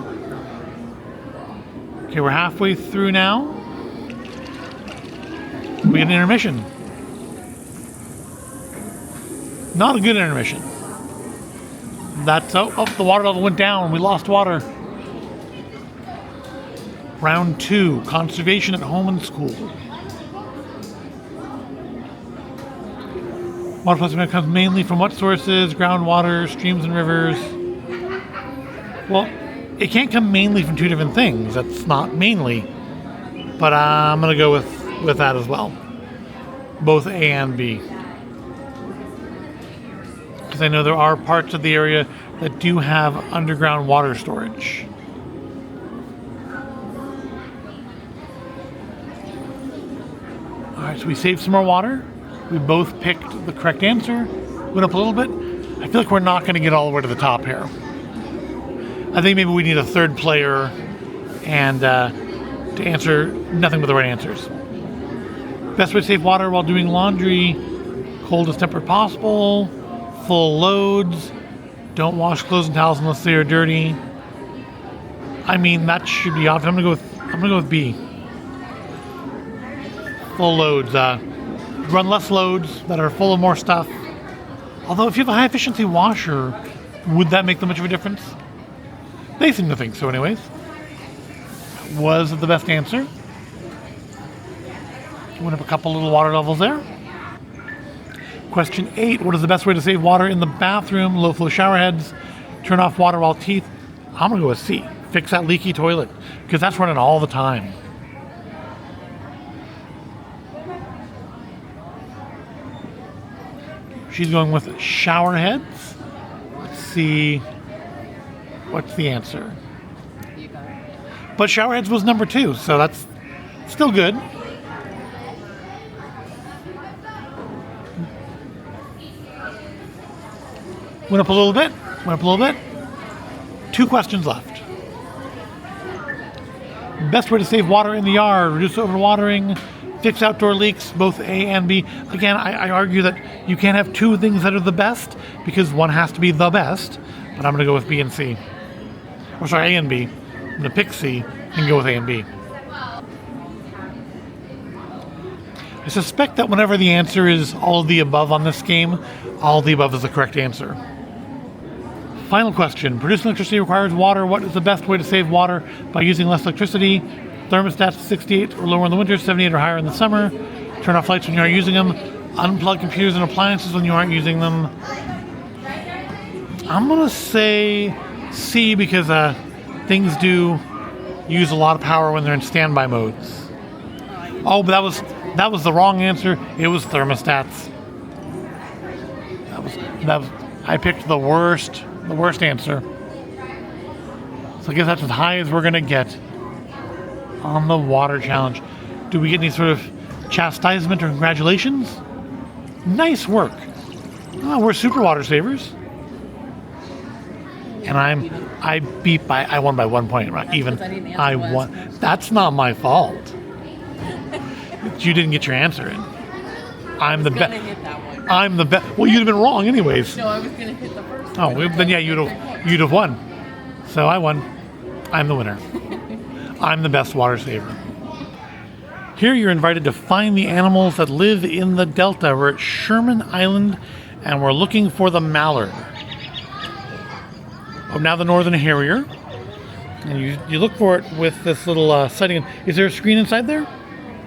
Okay, we're halfway through now. We get an intermission. Not a good intermission. The water level went down. We lost water. Round 2, conservation at home and school. Water plastic comes mainly from what sources? Groundwater, streams and rivers. Well, it can't come mainly from two different things. That's not mainly. But I'm going to go with that as well. Both A and B. Because I know there are parts of the area that do have underground water storage. Alright, so we saved some more water. We both picked the correct answer. Went up a little bit. I feel like we're not going to get all the way to the top here. I think maybe we need a third player and to answer nothing but the right answers. Best way to save water while doing laundry: coldest temperature possible, full loads, don't wash clothes and towels unless they are dirty. I mean, that should be obvious. I'm gonna go with B. Full loads. Run less loads that are full of more stuff. Although if you have a high efficiency washer, would that make that much of a difference? They seem to think so anyways. Was the best answer. Went up a couple little water levels there. Question 8. What is the best way to save water in the bathroom? Low flow shower heads. Turn off water while teeth. I'm going to go with C. Fix that leaky toilet. Because that's running all the time. She's going with shower heads. Let's see. What's the answer? You got it. But shower heads was number 2, so that's still good. Went up a little bit. 2 questions left. Best way to save water in the yard: reduce overwatering, fix outdoor leaks. Both A and B. Again, I argue that you can't have 2 things that are the best because one has to be the best. But I'm going to go with B and C. Or sorry, A and B. I'm going to pick C and go with A and B. I suspect that whenever the answer is all of the above on this game, all of the above is the correct answer. Final question. Producing electricity requires water. What is the best way to save water by using less electricity? Thermostats 68 or lower in the winter, 78 or higher in the summer. Turn off lights when you aren't using them. Unplug computers and appliances when you aren't using them. I'm going to say C because things do use a lot of power when they're in standby modes. Oh, but that was the wrong answer. It was thermostats. That was I picked the worst answer. So I guess that's as high as we're going to get on the water challenge. Do we get any sort of chastisement or congratulations? Nice work. Oh, we're super water savers. And I won by 1 point, right? Even I won. That's not my fault. You didn't get your answer in. I'm the best. I'm the best. Well, you'd have been wrong anyways. No, I was gonna hit the first one. Oh, then yeah, you'd have won. So I won. I'm the winner. I'm the best water saver. Here you're invited to find the animals that live in the Delta. We're at Sherman Island and we're looking for the mallard. Oh, now the northern harrier. And you look for it with this little sighting. Is there a screen inside there?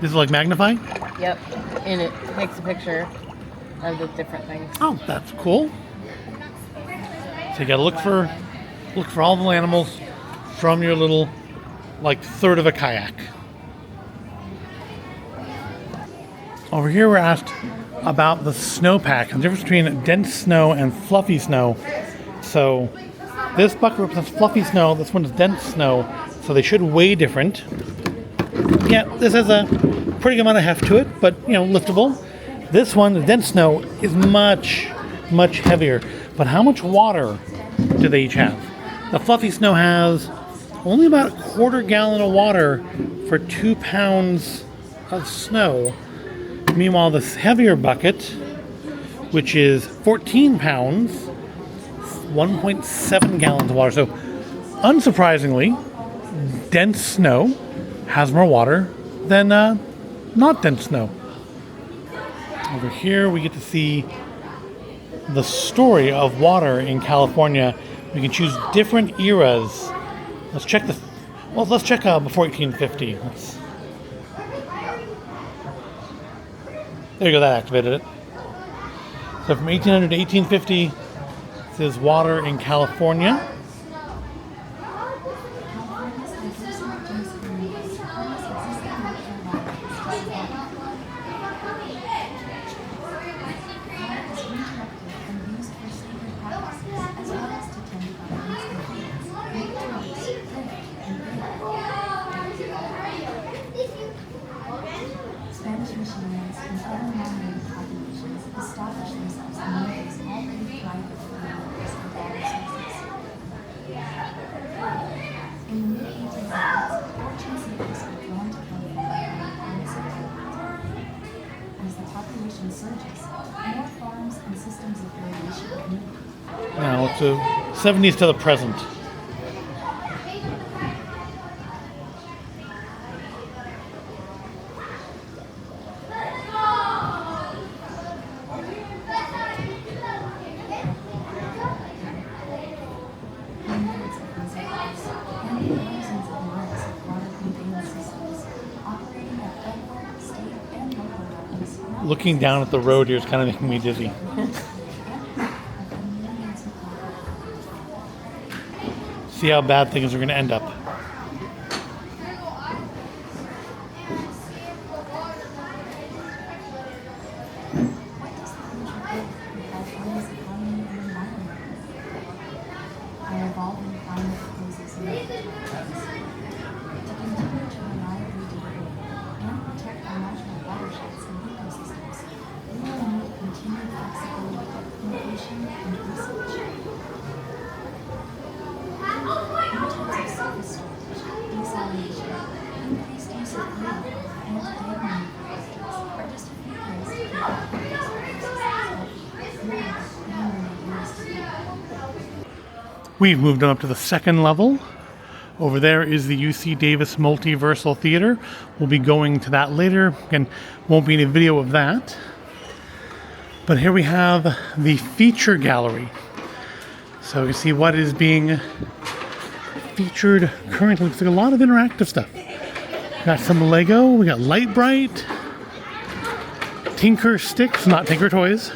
Is it like magnifying? Yep. And it takes a picture of the different things. Oh, that's cool. So you gotta look for all the animals from your little, like, third of a kayak. Over here we're asked about the snowpack and the difference between dense snow and fluffy snow. So this bucket represents fluffy snow, this one is dense snow, so they should weigh different. Yeah, this has a pretty good amount of heft to it, but, you know, liftable. This one, the dense snow, is much, much heavier. But how much water do they each have? The fluffy snow has only about a quarter gallon of water for 2 pounds of snow. Meanwhile, this heavier bucket, which is 14 pounds, 1.7 gallons of water. So, unsurprisingly, dense snow has more water than not dense snow. Over here, we get to see the story of water in California. We can choose different eras. Let's check before 1850. There you go, that activated it. So from 1800 to 1850, this is water in California. Spanish missionaries and other non-native populations established themselves in areas already thriving for minerals and water sources. In the mid-1800s, fortune seekers were drawn to California on the promise of development. As the population surges, more farms and systems of irrigation are needed. Now it's the 70s to the present. Hundreds of reservoirs and thousands of miles of water containment systems operating at federal, state, and local levels. Looking down at the road here is kind of making me dizzy. See how bad things are going to end up. California's economy and environment. Our evolving climate poses new challenges. To continue to reliably develop and protect our natural watersheds and ecosystems, we will need continued flexibility, innovation, and research. In terms of surface storage, desalination, increased use of green and egg manufacturers are just a few ways to keep our forest healthy. We've moved on up to the second level. Over there is the UC Davis Multiversal Theater. We'll be going to that later. Again, won't be any video of that. But here we have the feature gallery. So you can see what is being featured currently. Looks like a lot of interactive stuff. Got some Lego. We got Light Bright, Tinker Sticks, not Tinker Toys.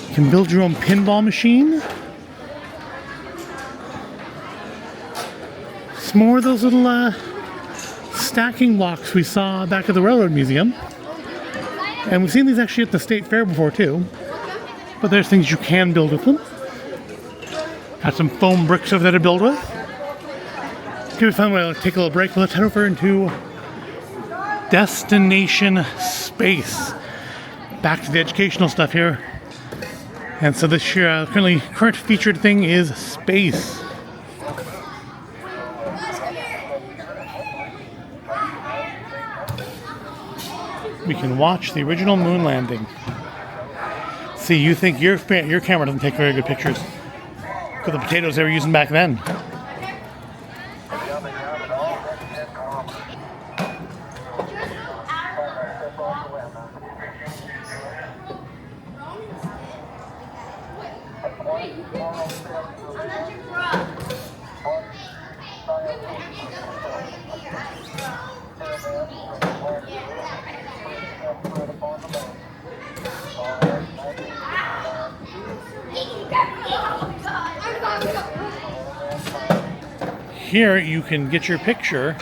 You can build your own pinball machine. Some more of those little stacking blocks we saw back at the Railroad Museum. And we've seen these actually at the State Fair before too. But there's things you can build with them. Got some foam bricks over there to build with. It's gonna be fun. We'll take a little break. Let's head over into Destination Space. Back to the educational stuff here. And so this year, current featured thing is space. We can watch the original moon landing. See, you think your camera doesn't take very good pictures. Look at the potatoes they were using back then. Here you can get your picture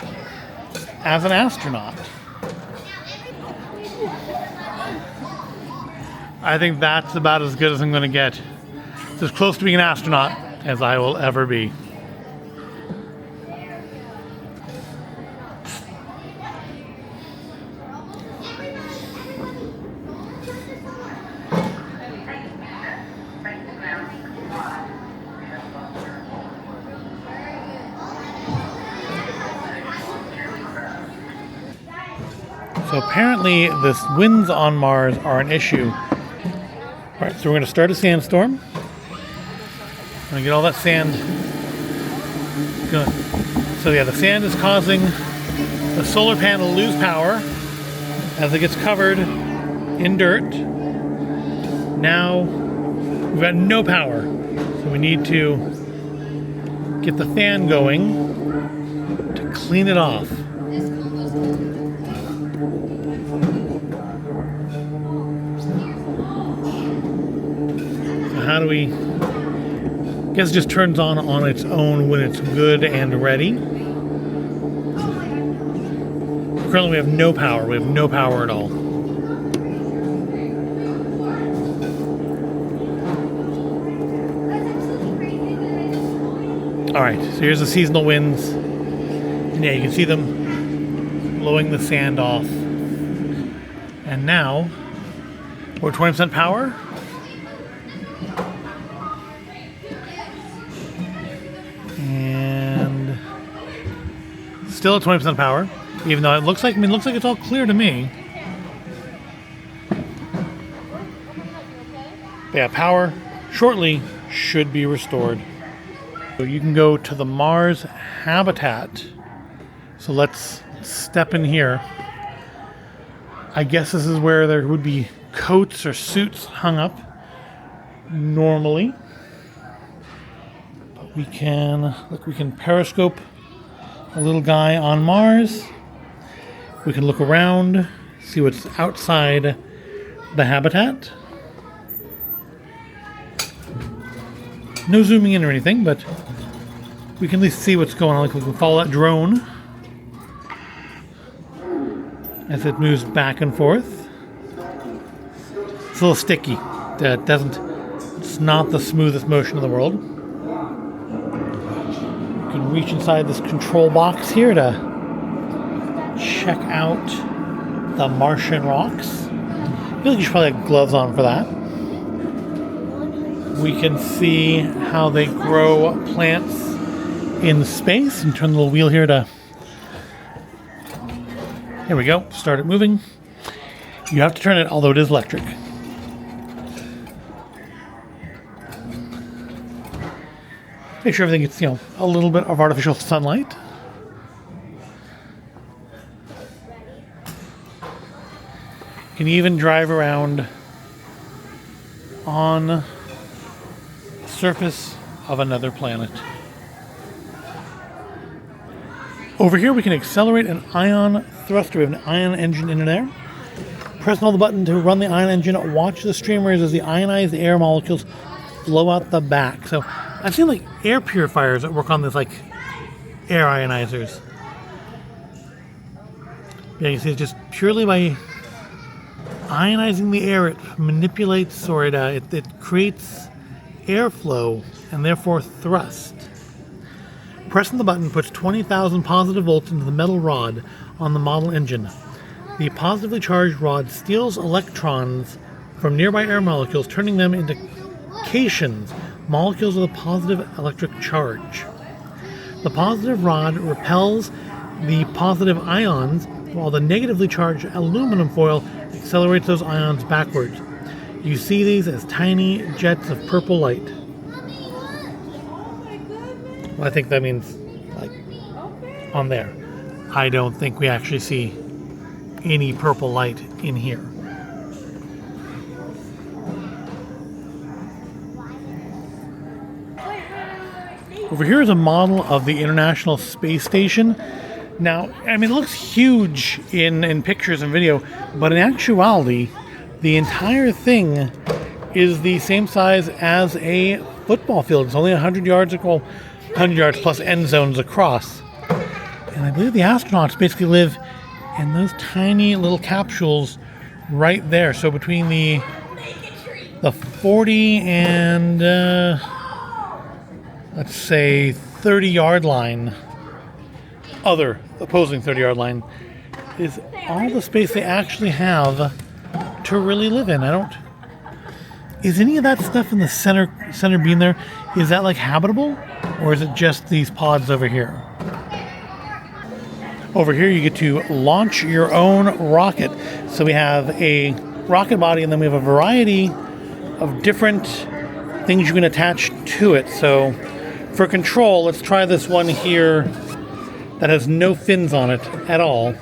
as an astronaut. I think that's about as good as I'm going to get. It's as close to being an astronaut as I will ever be. So apparently the winds on Mars are an issue. All right, so we're going to start a sandstorm. I'm going to get all that sand. So yeah, the sand is causing the solar panel to lose power as it gets covered in dirt. Now we've got no power. So we need to get the fan going to clean it off. How do we, I guess it just turns on its own when it's good and ready. Currently we have no power. We have no power at all. Alright, so here's the seasonal winds. And yeah, you can see them blowing the sand off. And now, we're 20% power. And still at 20% power, even though it looks like it's all clear to me. But yeah, power shortly should be restored. So you can go to the Mars habitat. So let's step in here. I guess this is where there would be coats or suits hung up normally. We can periscope a little guy on Mars. We can look around, see what's outside the habitat. No zooming in or anything, but we can at least see what's going on. Like we can follow that drone as it moves back and forth. It's a little sticky. It's not the smoothest motion in the world. You can reach inside this control box here to check out the Martian rocks. I feel like you should probably have gloves on for that. We can see how they grow plants in space and turn the little wheel here to... Here we go. Start it moving. You have to turn it, although it is electric. Make sure everything gets, a little bit of artificial sunlight. You can even drive around on the surface of another planet. Over here we can accelerate an ion thruster. We have an ion engine in there. Press and hold the button to run the ion engine. Watch the streamers as the ionized air molecules flow out the back. So I've seen like air purifiers that work on this, like air ionizers. Yeah, you see it's just purely by ionizing the air, it manipulates or it creates airflow and therefore thrust. Pressing the button puts 20,000 positive volts into the metal rod on the model engine. The positively charged rod steals electrons from nearby air molecules, turning them into cations, molecules with a positive electric charge. The positive rod repels the positive ions, while the negatively charged aluminum foil accelerates those ions backwards. You see these as tiny jets of purple light. Well, I think that means like on there. I don't think we actually see any purple light in here. Over here is a model of the International Space Station. Now, I mean, it looks huge in pictures and video, but in actuality, the entire thing is the same size as a football field. It's only 100 yards, 100 yards plus end zones across. And I believe the astronauts basically live in those tiny little capsules right there. So between the 40 and let's say 30-yard line, other opposing 30-yard line, is all the space they actually have to really live in. Is any of that stuff in the center beam there, is that like habitable? Or is it just these pods over here? Over here you get to launch your own rocket. So we have a rocket body and then we have a variety of different things you can attach to it. So for control, let's try this one here that has no fins on it at all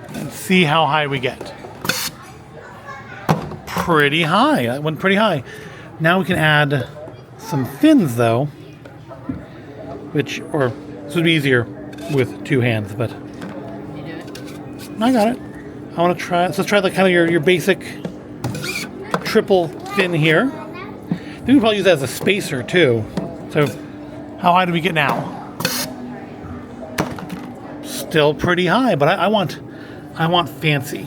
and see how high we get. Pretty high. That went pretty high. Now we can add some fins though, this would be easier with two hands, but I got it. I want to try. So let's try the kind of your basic triple fin here. I think we probably use that as a spacer too. So how high do we get now? Still pretty high, but I want fancy.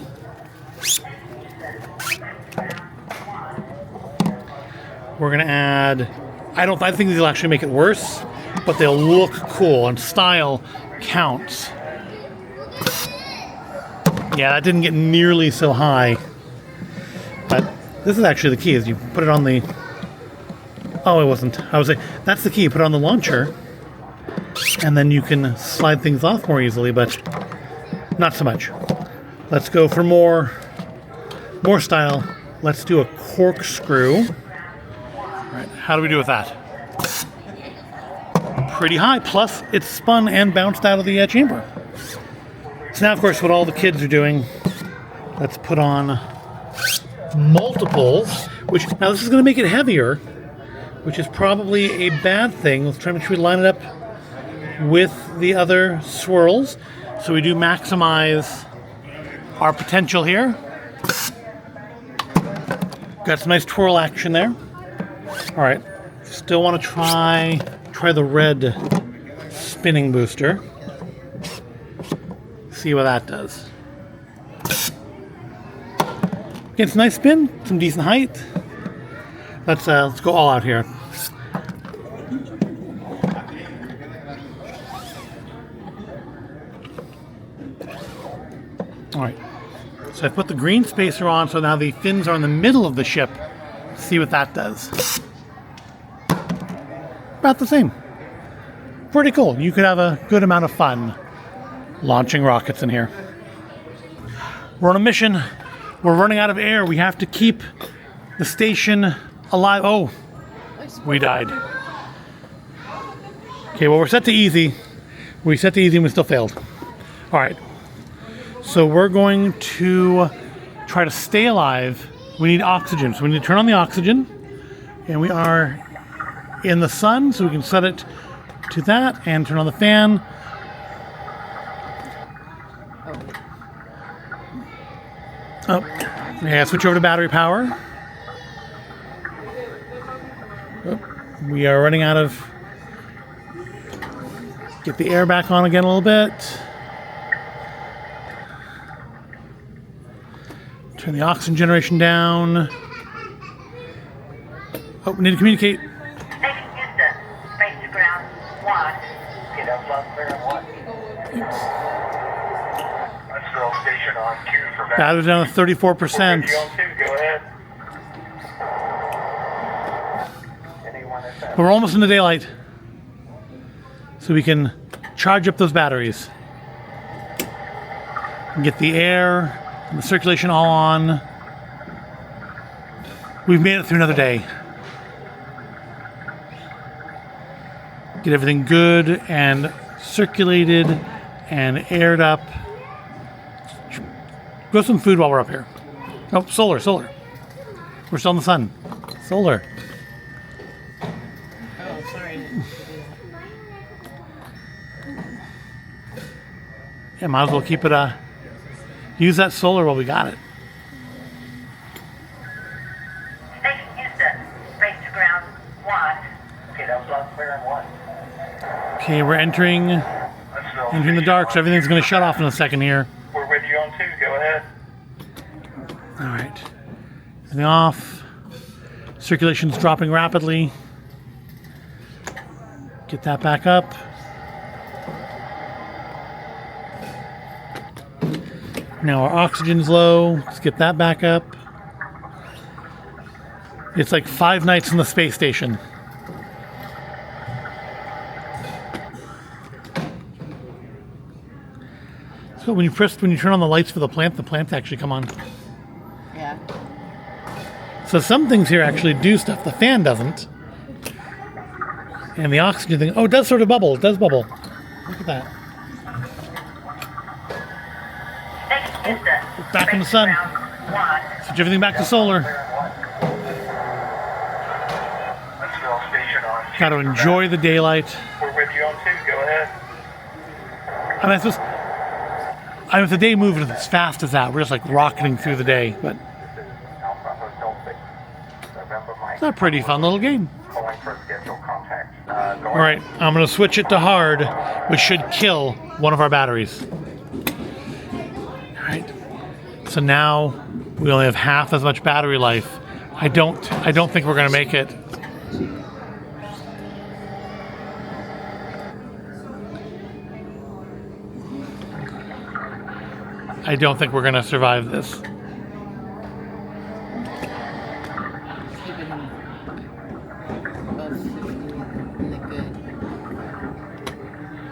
We're gonna add. I think these will actually make it worse, but they'll look cool and style counts. Yeah, that didn't get nearly so high, but this is actually the key. Is you put it on the. Oh, it wasn't. I was saying that's the key. You put it on the launcher, and then you can slide things off more easily, but not so much. Let's go for more style. Let's do a corkscrew. All right, how do we do with that? Pretty high, plus it's spun and bounced out of the chamber. So now, of course, what all the kids are doing, let's put on multiples, now this is going to make it heavier, which is probably a bad thing. Let's try to make sure we line it up with the other swirls, so we do maximize our potential here. Got some nice twirl action there. All right, still want to try the red spinning booster. See what that does. It's a nice spin, some decent height. Let's go all out here. All right, so I put the green spacer on, so now the fins are in the middle of the ship. See what that does. About the same. Pretty cool. You could have a good amount of fun launching rockets in here. We're on a mission. We're running out of air. We have to keep the station alive. Oh, we died. Okay, well, we're set to easy. We set to easy and we still failed. All right. So we're going to try to stay alive. We need oxygen. So we need to turn on the oxygen. And we are in the sun, so we can set it to that and turn on the fan. Oh, yeah, switch over to battery power. Oh, we are running out of. Get the air back on again a little bit. Turn the oxygen generation down. Oh, we need to communicate. Battery's down to 34%. But we're almost in the daylight, so we can charge up those batteries and get the air and the circulation all on. We've made it through another day. Get everything good and circulated and aired up. Grow some food while we're up here. Oh, solar. We're still in the sun. Solar. Oh, sorry. Yeah, might as well keep it, use that solar while we got it. Station Houston, base to ground 1. Okay, that was on clear on 1. Okay, we're entering the dark, so everything's going to shut off in a second here. We're with you on 2, go ahead. All right. Everything off. Circulation's dropping rapidly. Get that back up. Now our oxygen's low. Let's get that back up. It's like 5 nights in the space station. So when you turn on the lights for the plants actually come on. Yeah. So some things here actually do stuff. The fan doesn't. And the oxygen thing, oh, it does sort of bubble. It does bubble. Look at that. Oh, back in the sun. Switch everything back to solar. Got to enjoy the daylight. We're with you on 2, go ahead. If the day moved as fast as that, we're just like rocketing through the day. But it's a pretty fun little game. All right, I'm going to switch it to hard, which should kill one of our batteries. All right. So now we only have half as much battery life. I don't think we're going to make it. I don't think we're going to survive this. Keep it in the good.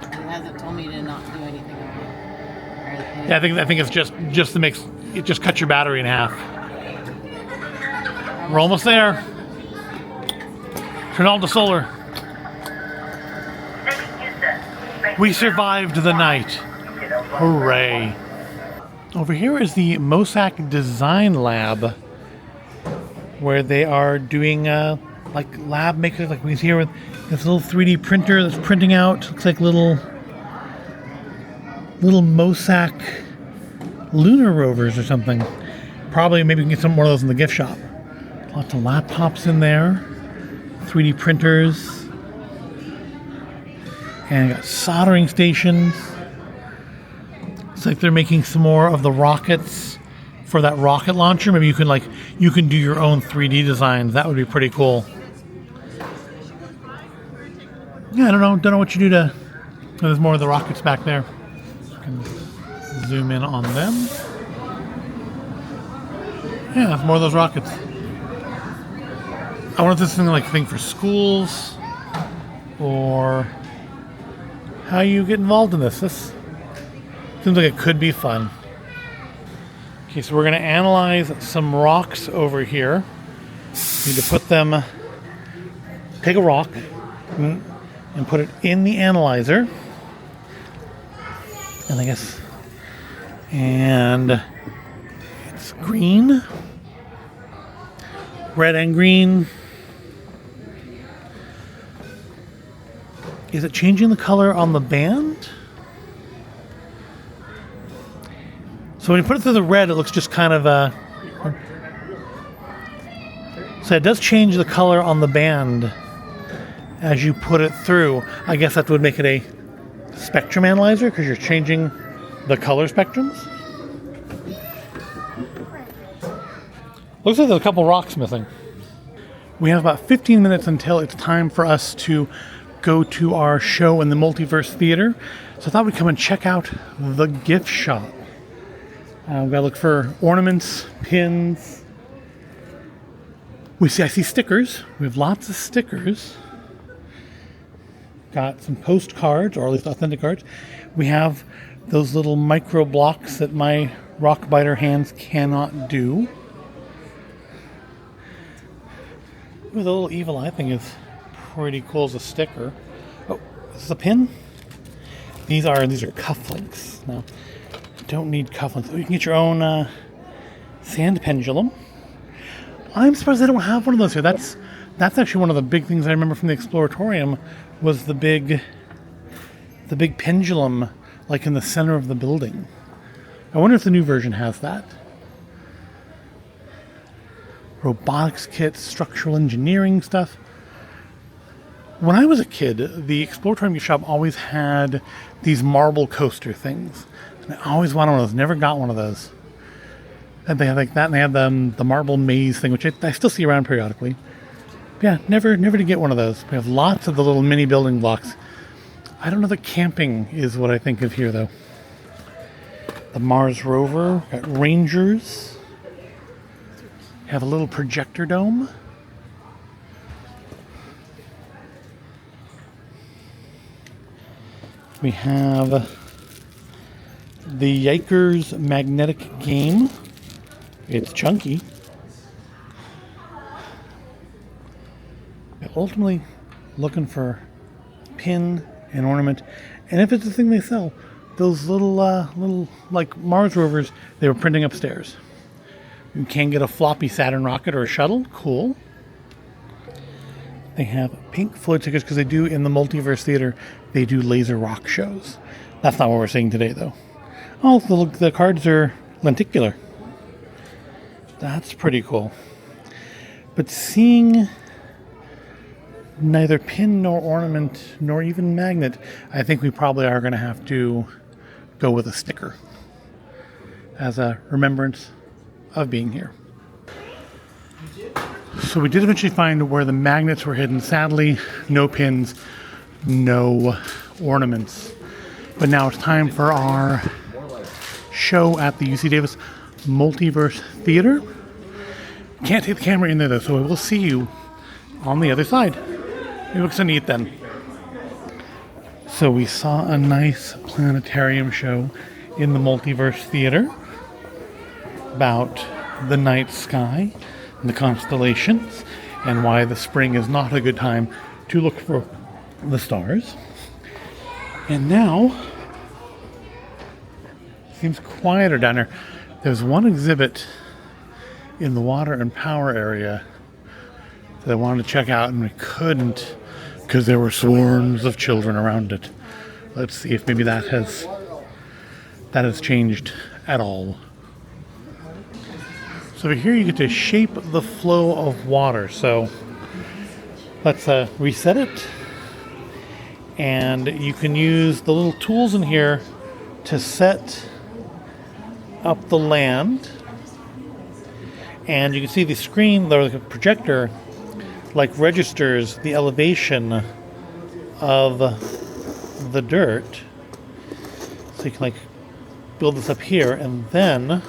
It hasn't told me to not do anything on it. Yeah, I think it's just to make it just cut your battery in half. We're almost there. Turn on the solar. We survived the night. Hooray. Over here is the MOSAC Design Lab, where they are doing like lab makers, like we see here with this little 3D printer that's printing out. Looks like little MOSAC lunar rovers or something. Probably maybe we can get some more of those in the gift shop. Lots of laptops in there, 3D printers, and got soldering stations. It's like they're making some more of the rockets for that rocket launcher. Maybe you can do your own 3D designs. That would be pretty cool. Yeah, I don't know what you do to. Oh, there's more of the rockets back there. You can zoom in on them. Yeah, there's more of those rockets. I wonder if this is something like a thing for schools or how you get involved in this. This seems like it could be fun. Okay, so we're going to analyze some rocks over here. Need to put them, take a rock and put it in the analyzer. And it's green, red and green. Is it changing the color on the band? So when you put it through the red, it looks just kind of so it does change the color on the band as you put it through. I guess that would make it a spectrum analyzer because you're changing the color spectrums. Looks like there's a couple rocks missing. We have about 15 minutes until it's time for us to go to our show in the Multiverse Theater. So I thought we'd come and check out the gift shop. We've got to look for ornaments, pins. I see stickers. We have lots of stickers. Got some postcards, or at least authentic cards. We have those little micro blocks that my rock biter hands cannot do. Ooh, the little evil eye thing is pretty cool as a sticker. Oh, this is a pin? These are cufflinks. Now, don't need cufflinks. Oh, you can get your own sand pendulum. I'm surprised they don't have one of those here. That's actually one of the big things I remember from the Exploratorium was the big pendulum like in the center of the building. I wonder if the new version has that. Robotics kits, structural engineering stuff. When I was a kid, the Exploratorium gift shop always had these marble coaster things. And I always wanted one of those. Never got one of those. And they had like that, and they had the marble maze thing, which I still see around periodically. But yeah, never to get one of those. We have lots of the little mini building blocks. I don't know that camping is what I think of here, though. The Mars rover, got Rangers. Have a little projector dome. We have the Yikers magnetic game. It's chunky. But ultimately, looking for pin and ornament. And if it's the thing they sell, those little like Mars rovers, they were printing upstairs. You can get a floppy Saturn rocket or a shuttle. Cool. They have pink float tickets because they do in the Multiverse Theater, they do laser rock shows. That's not what we're seeing today, though. Oh, the cards are lenticular. That's pretty cool. But seeing neither pin nor ornament nor even magnet, I think we probably are going to have to go with a sticker as a remembrance of being here. So we did eventually find where the magnets were hidden. Sadly, no pins, no ornaments. But now it's time for our show at the UC Davis Multiverse Theater. Can't take the camera in there though, so we'll see you on the other side. It looks so neat then. So we saw a nice planetarium show in the Multiverse Theater about the night sky and the constellations and why the spring is not a good time to look for the stars. And now seems quieter down there. There's one exhibit in the water and power area that I wanted to check out and we couldn't because there were swarms of children around it. Let's see if maybe that has changed at all. So over here you get to shape the flow of water. So let's reset it. And you can use the little tools in here to set up the land. And you can see the screen, the projector, like registers the elevation of the dirt. So you can like build this up here, and then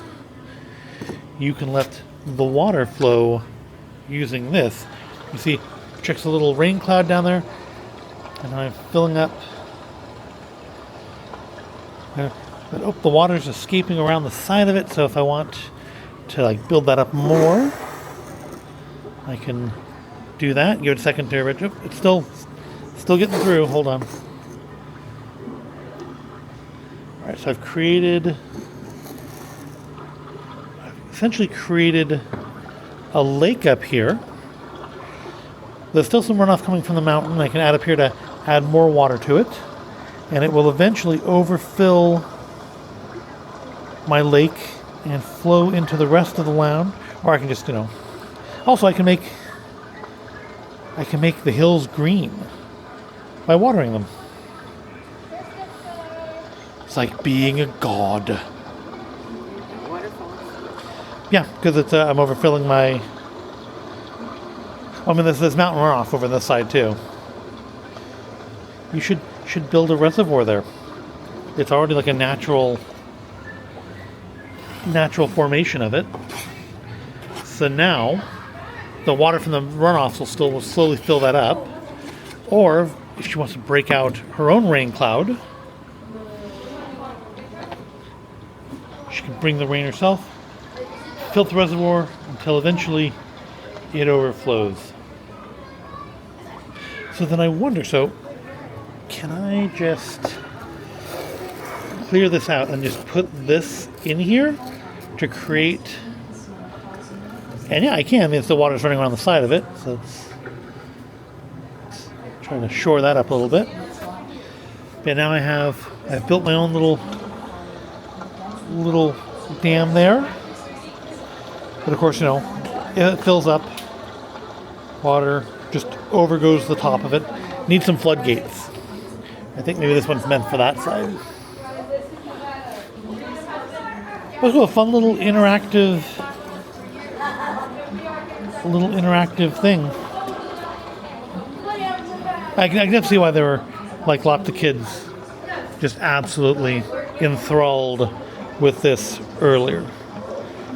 you can let the water flow using this. You see, projects a little rain cloud down there, and I'm filling up. But the water's escaping around the side of it, so if I want to like build that up more, I can do that. Give it a second to register. It's still getting through. Hold on. All right, so I've essentially created a lake up here. There's still some runoff coming from the mountain. I can add up here to add more water to it, and it will eventually overfill my lake and flow into the rest of the land. Or I can just, also I can make the hills green by watering them. It's like being a god. Yeah, because it's I'm overfilling my. I mean, there's mountain runoff over this side too. You should build a reservoir there. It's already like a natural formation of it. So now, the water from the runoffs will slowly fill that up. Or if she wants to break out her own rain cloud, she can bring the rain herself, fill the reservoir until eventually it overflows. So then I wonder, can I just clear this out and just put this in here to create, and yeah, I can. I mean, the water's running around the side of it, so it's trying to shore that up a little bit. But now I have I've built my own little dam there. But of course, you know, it fills up. Water just overgoes the top of it. Needs some floodgates. I think maybe this one's meant for that side. Also a fun little interactive thing. I can see why there were like lots of kids just absolutely enthralled with this earlier.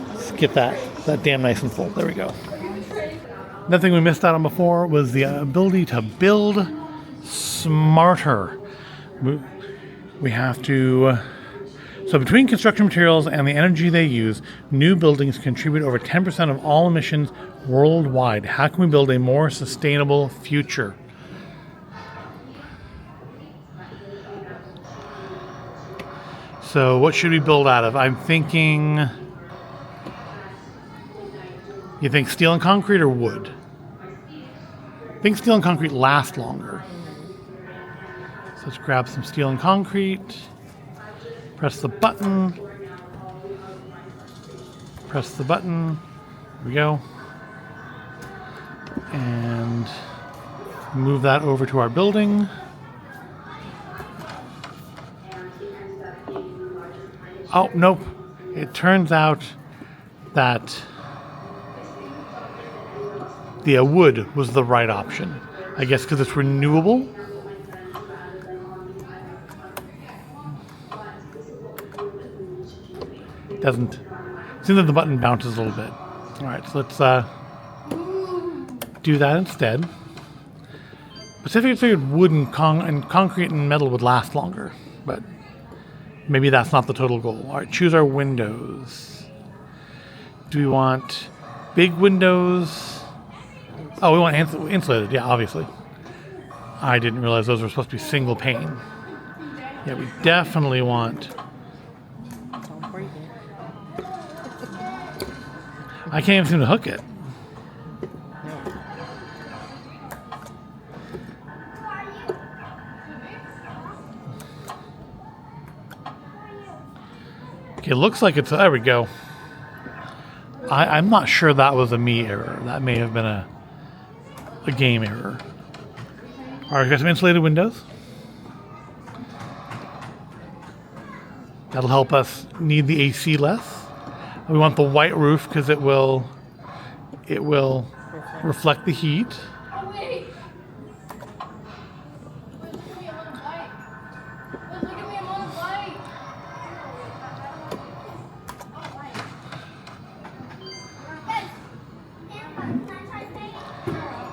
Let's get that dam nice and full. There we go. Another thing we missed out on before was the ability to build smarter. We have to... So between construction materials and the energy they use, new buildings contribute over 10% of all emissions worldwide. How can we build a more sustainable future? So what should we build out of? I'm thinking... You think steel and concrete or wood? I think steel and concrete last longer. So let's grab some steel and concrete. Press the button. Press the button. There we go. And move that over to our building. Oh, nope. It turns out that the wood was the right option. I guess because it's renewable. Doesn't. Seems like the button bounces a little bit. All right, so let's do that instead. Pacific figured wood and concrete and metal would last longer, but maybe that's not the total goal. All right, choose our windows. Do we want big windows? Oh, we want insulated. Yeah, obviously. I didn't realize those were supposed to be single pane. Yeah, we definitely want... I can't even seem to hook it. Okay, it looks like it's... There we go. I'm not sure that was a me error. That may have been a game error. All right, we've got some insulated windows. That'll help us need the AC less. We want the white roof because it will reflect the heat.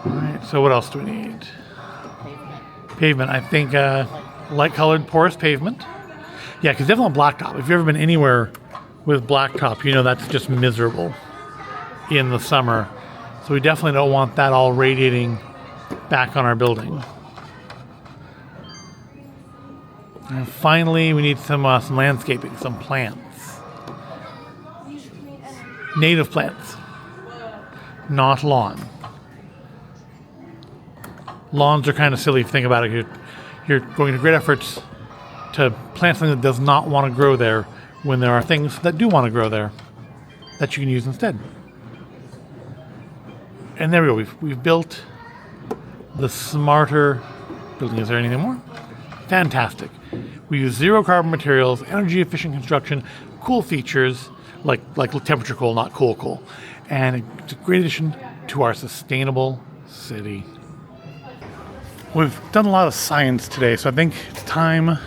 Alright, so what else do we need? Pavement. I think light colored porous pavement. Yeah, because definitely blacktop. If you've ever been anywhere with blacktop, you know that's just miserable in the summer. So we definitely don't want that all radiating back on our building. And finally, we need some landscaping, some plants. Native plants, not lawn. Lawns are kind of silly if you think about it. You're going to great efforts to plant something that does not want to grow there when there are things that do want to grow there that you can use instead. And there we go. We've built the smarter building. Is there anything more? Fantastic. We use zero carbon materials, energy efficient construction, cool features like temperature cool, not cool. And it's a great addition to our sustainable city. We've done a lot of science today, so I think it's time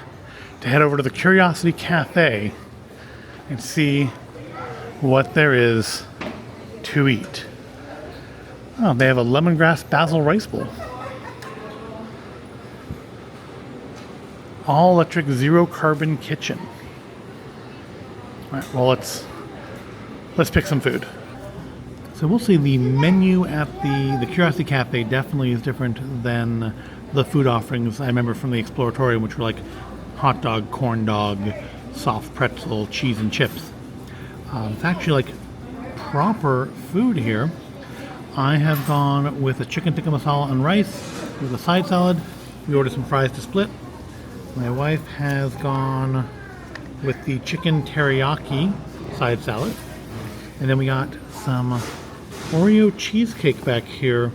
to head over to the Curiosity Cafe and see what there is to eat. Oh, they have a lemongrass basil rice bowl. All electric zero carbon kitchen. All right, well let's pick some food. So we'll see the menu at the Curiosity Cafe definitely is different than the food offerings I remember from the Exploratorium, which were like hot dog, corn dog, soft pretzel, cheese and chips. It's actually like proper food here. I have gone with a chicken tikka masala and rice with a side salad. We ordered some fries to split. My wife has gone with the chicken teriyaki side salad. And then we got some Oreo cheesecake back here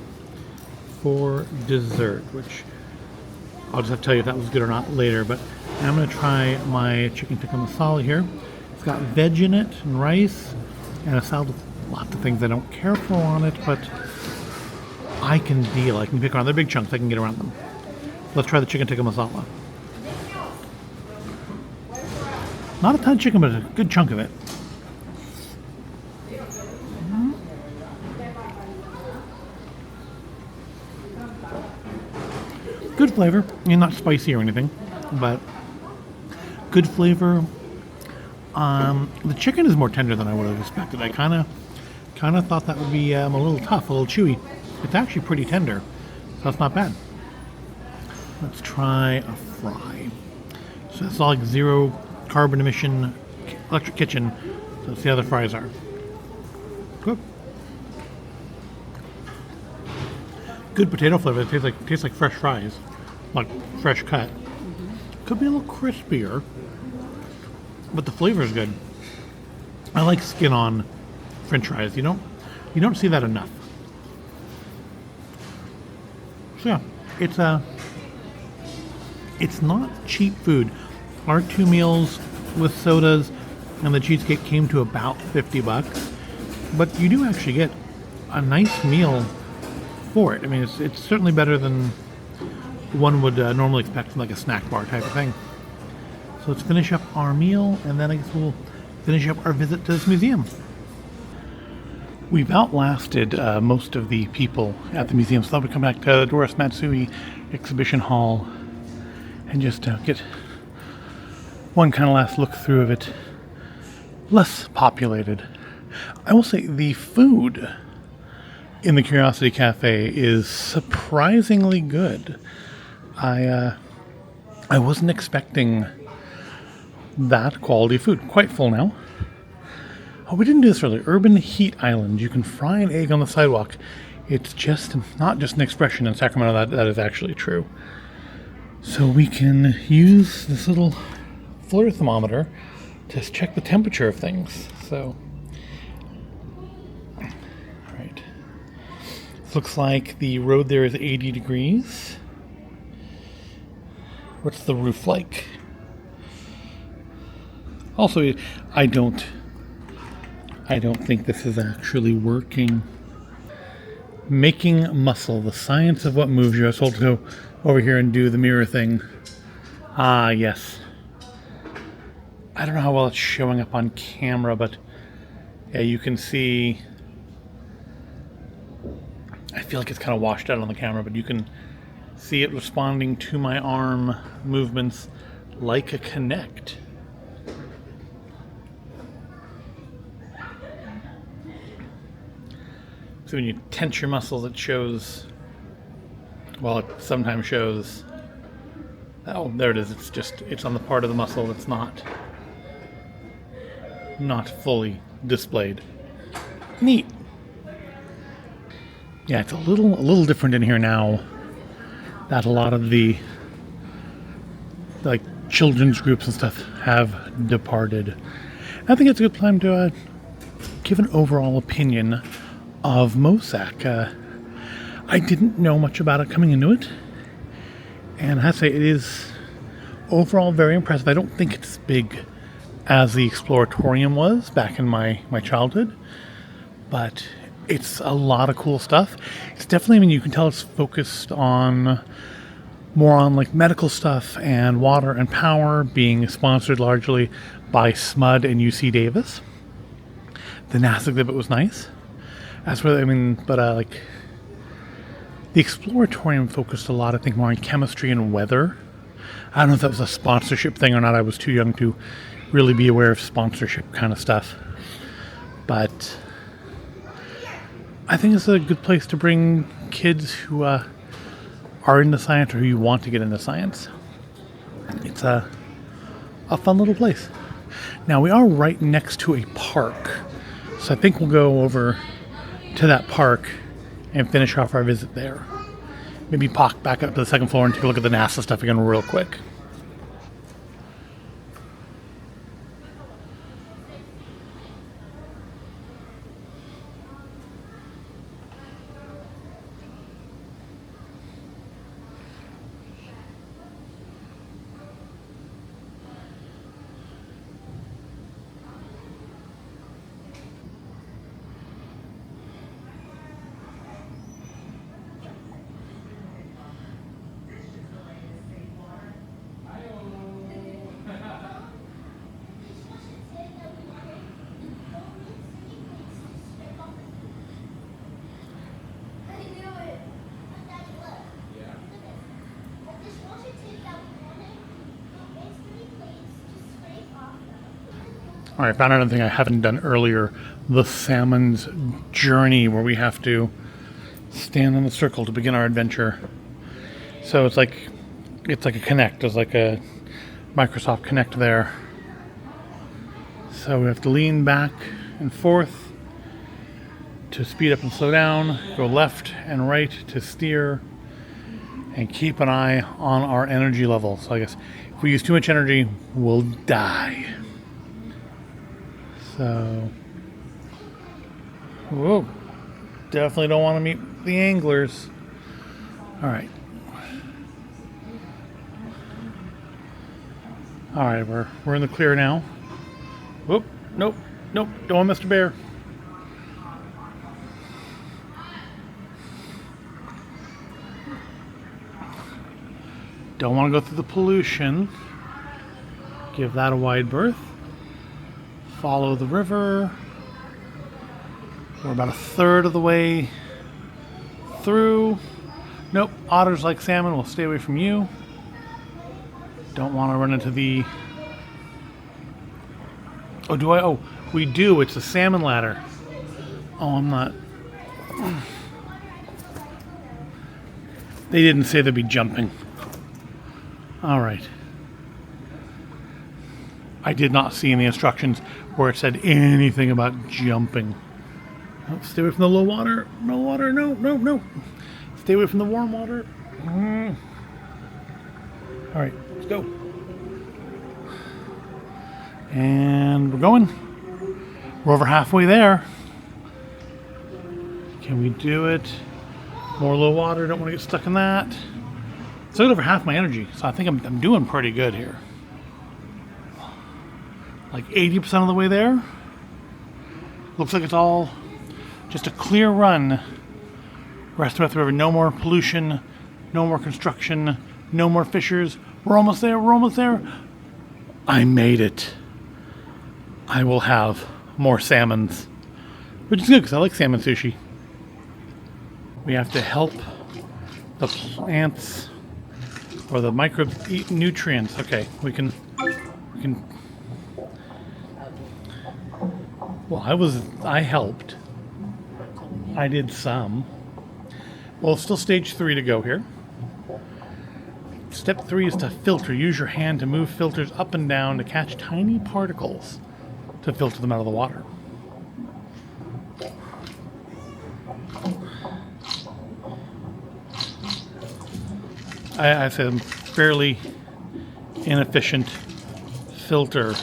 for dessert, which I'll just have to tell you if that was good or not later. But I'm going to try my chicken tikka masala here. It's got veg in it and rice and a salad with lots of things I don't care for on it, but I can deal. I can pick around. They're big chunks. I can get around them. Let's try the chicken tikka masala. Not a ton of chicken, but a good chunk of it. Good flavor. I mean, not spicy or anything, but good flavor. The chicken is more tender than I would have expected. I kind of thought that would be a little tough, a little chewy. It's actually pretty tender, so that's not bad. Let's try a fry. So it's all like zero carbon emission electric kitchen. So let's see how the fries are. Good. Good potato flavor. It tastes like fresh fries, like fresh cut. Could be a little crispier, but the flavor is good. I like skin on French fries. You don't see that enough. So yeah, it's not cheap food. Our 2 meals with sodas and the cheesecake came to about $50, but you do actually get a nice meal for it. I mean, it's certainly better than one would normally expect from like a snack bar type of thing. So let's finish up our meal, and then I guess we'll finish up our visit to this museum. We've outlasted most of the people at the museum, so I thought we'd come back to the Doris Matsui exhibition hall and just get one kind of last look through of it. Less populated. I will say the food in the Curiosity Cafe is surprisingly good. I wasn't expecting that quality food. Quite full now. Oh, we didn't do this earlier. Urban Heat Island. You can fry an egg on the sidewalk. It's just not just an expression in Sacramento. That is actually true. So we can use this little floor thermometer to check the temperature of things. So, all right. This looks like the road there is 80 degrees. What's the roof like? Also, I don't think this is actually working. Making muscle, the science of what moves you. I was told to go over here and do the mirror thing. Ah, yes. I don't know how well it's showing up on camera, but yeah, you can see. I feel like it's kind of washed out on the camera, but you can see it responding to my arm movements like a Kinect. So when you tense your muscles, it shows, well, it sometimes shows, oh, there it is. It's on the part of the muscle that's not fully displayed. Neat. Yeah, it's a little different in here now that a lot of the like children's groups and stuff have departed. I think it's a good time to give an overall opinion of MOSAC. I didn't know much about it coming into it, and I have to say it is overall very impressive. I don't think it's as big as the Exploratorium was back in my childhood, but it's a lot of cool stuff. It's definitely, I mean, you can tell it's focused on more on like medical stuff and water and power, being sponsored largely by SMUD and UC Davis. The NASA exhibit was nice. That's where, I mean, but like the Exploratorium focused a lot, I think, more on chemistry and weather. I don't know if that was a sponsorship thing or not. I was too young to really be aware of sponsorship kind of stuff. But I think it's a good place to bring kids who are into science or who you want to get into science. It's a fun little place. Now, we are right next to a park, so I think we'll go over to that park and finish off our visit there. Maybe pop back up to the second floor and take a look at the NASA stuff again real quick. All right, found another thing I haven't done earlier. The Salmon's Journey, where we have to stand in the circle to begin our adventure. So it's like a Connect. There's like a Microsoft Connect there. So we have to lean back and forth to speed up and slow down, go left and right to steer, and keep an eye on our energy level. So I guess if we use too much energy, we'll die. So, whoa, definitely don't want to meet the anglers. All right. All right, we're in the clear now. Whoop, nope, don't want Mr. Bear. Don't want to go through the pollution. Give that a wide berth. Follow the river. We're about a third of the way through. Nope, otters like salmon will stay away from you. Don't want to run into the... Oh, do I? Oh, we do. It's a salmon ladder. Oh, I'm not... They didn't say they'd be jumping. All right. I did not see in the instructions where it said anything about jumping. Oh, stay away from the low water. No water. No. Stay away from the warm water. All right, let's go. And we're going. We're over halfway there. Can we do it? More low water. Don't want to get stuck in that. So I got over half my energy, so I think I'm doing pretty good here. Like 80% of the way there. Looks like it's all just a clear run. Rest of the river, no more pollution, no more construction, no more fissures. We're almost there. I made it. I will have more salmons, which is good because I like salmon sushi. We have to help the plants or the microbes eat nutrients. Okay, we can. Well, I helped. I did some. Well, still stage 3 to go here. Step 3 is to filter. Use your hand to move filters up and down to catch tiny particles to filter them out of the water. I said fairly inefficient filter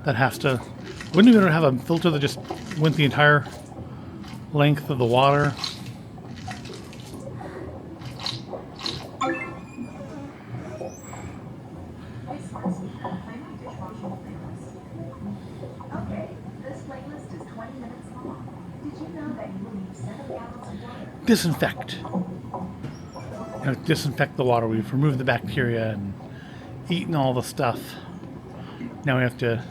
that has to... Wouldn't you rather have a filter that just went the entire length of the water? Disinfect. Disinfect the water. We've removed the bacteria and eaten all the stuff. Now we have to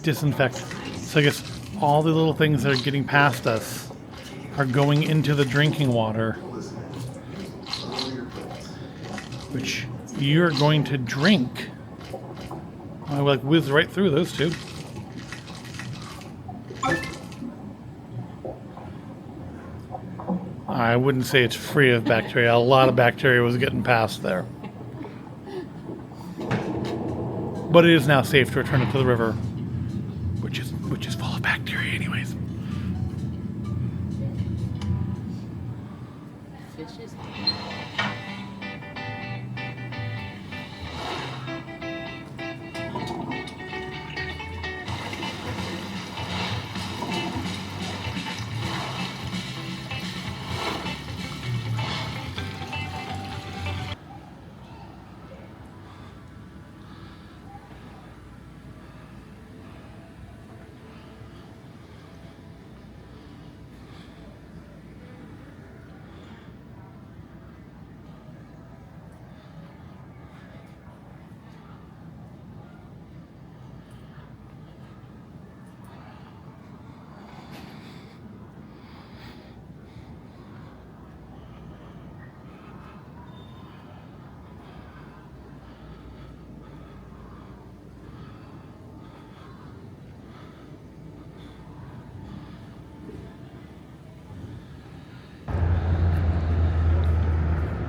disinfect. So I guess all the little things that are getting past us are going into the drinking water, which you're going to drink. I like whizzed right through those two. I wouldn't say it's free of bacteria. A lot of bacteria was getting past there. But it is now safe to return it to the river, which is full of bacteria anyways. Fishes.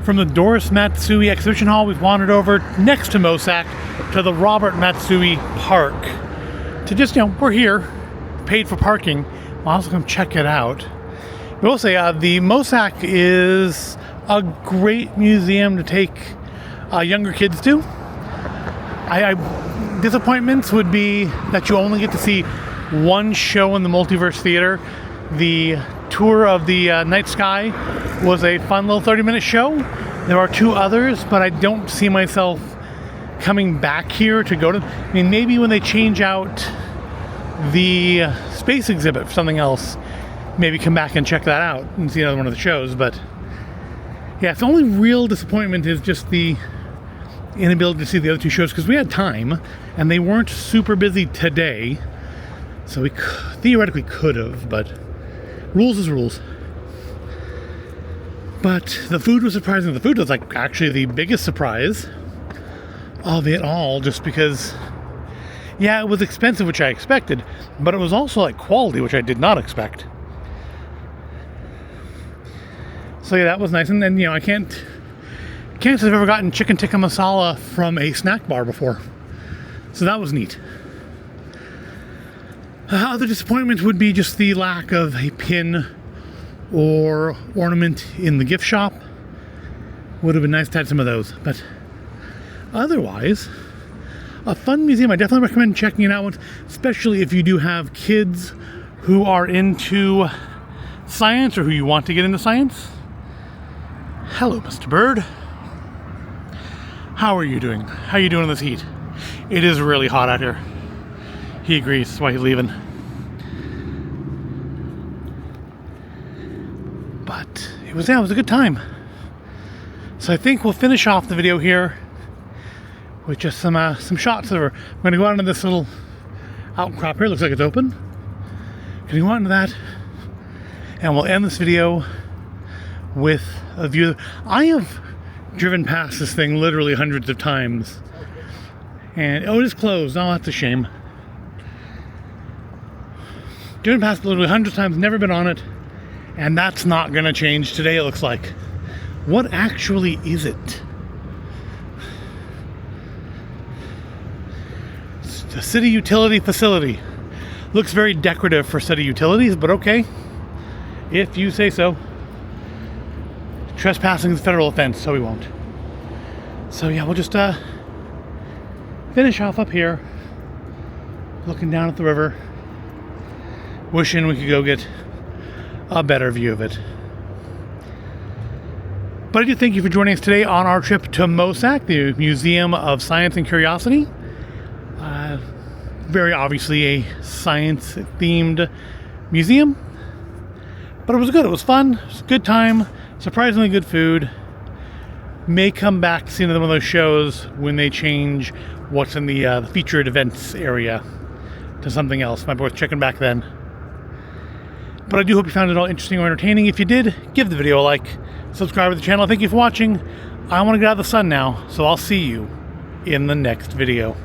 From the Doris Matsui Exhibition Hall, we've wandered over next to MOSAC to the Robert Matsui Park. To just, we're here, paid for parking. I'll also come check it out. I will say the MOSAC is a great museum to take younger kids to. Disappointments would be that you only get to see one show in the Multiverse Theater. The tour of the night sky was a fun little 30-minute show. There are 2 others, but I don't see myself coming back here to go to. I mean, maybe when they change out the space exhibit for something else, maybe come back and check that out and see another one of the shows. But yeah, the only real disappointment is just the inability to see the other 2 shows, because we had time and they weren't super busy today, so we theoretically could have, but rules is rules. But the food was surprising. The food was like actually the biggest surprise of it all, just because yeah, it was expensive, which I expected, but it was also like quality, which I did not expect. So yeah, that was nice. And then I can't say I've ever gotten chicken tikka masala from a snack bar before, so that was neat. Other disappointment would be just the lack of a pin or ornament in the gift shop. Would have been nice to have some of those, but otherwise, a fun museum. I definitely recommend checking it out, especially if you do have kids who are into science or who you want to get into science. Hello, Mr. Bird. How are you doing? How are you doing in this heat? It is really hot out here. He agrees, that's why he's leaving. But it was a good time. So I think we'll finish off the video here with just some shots of her. I'm gonna go out into this little outcrop here. Looks like it's open. Gonna go out into that, and we'll end this video with a view. I have driven past this thing literally hundreds of times, and it is closed. Oh, that's a shame. Driven past literally hundreds of times, never been on it, and that's not gonna change today, it looks like. What actually is it? It's a city utility facility. Looks very decorative for city utilities, but okay, if you say so. Trespassing is a federal offense, so we won't. So yeah, we'll just finish off up here, looking down at the river, wishing we could go get a better view of it. But I do thank you for joining us today on our trip to MOSAC, the Museum of Science and Curiosity. Very obviously a science-themed museum, but it was good. It was fun. It was a good time. Surprisingly good food. May come back to see another one of those shows when they change what's in the featured events area to something else. Might be worth checking back then. But I do hope you found it all interesting or entertaining. If you did, give the video a like, subscribe to the channel. Thank you for watching. I want to get out of the sun now, so I'll see you in the next video.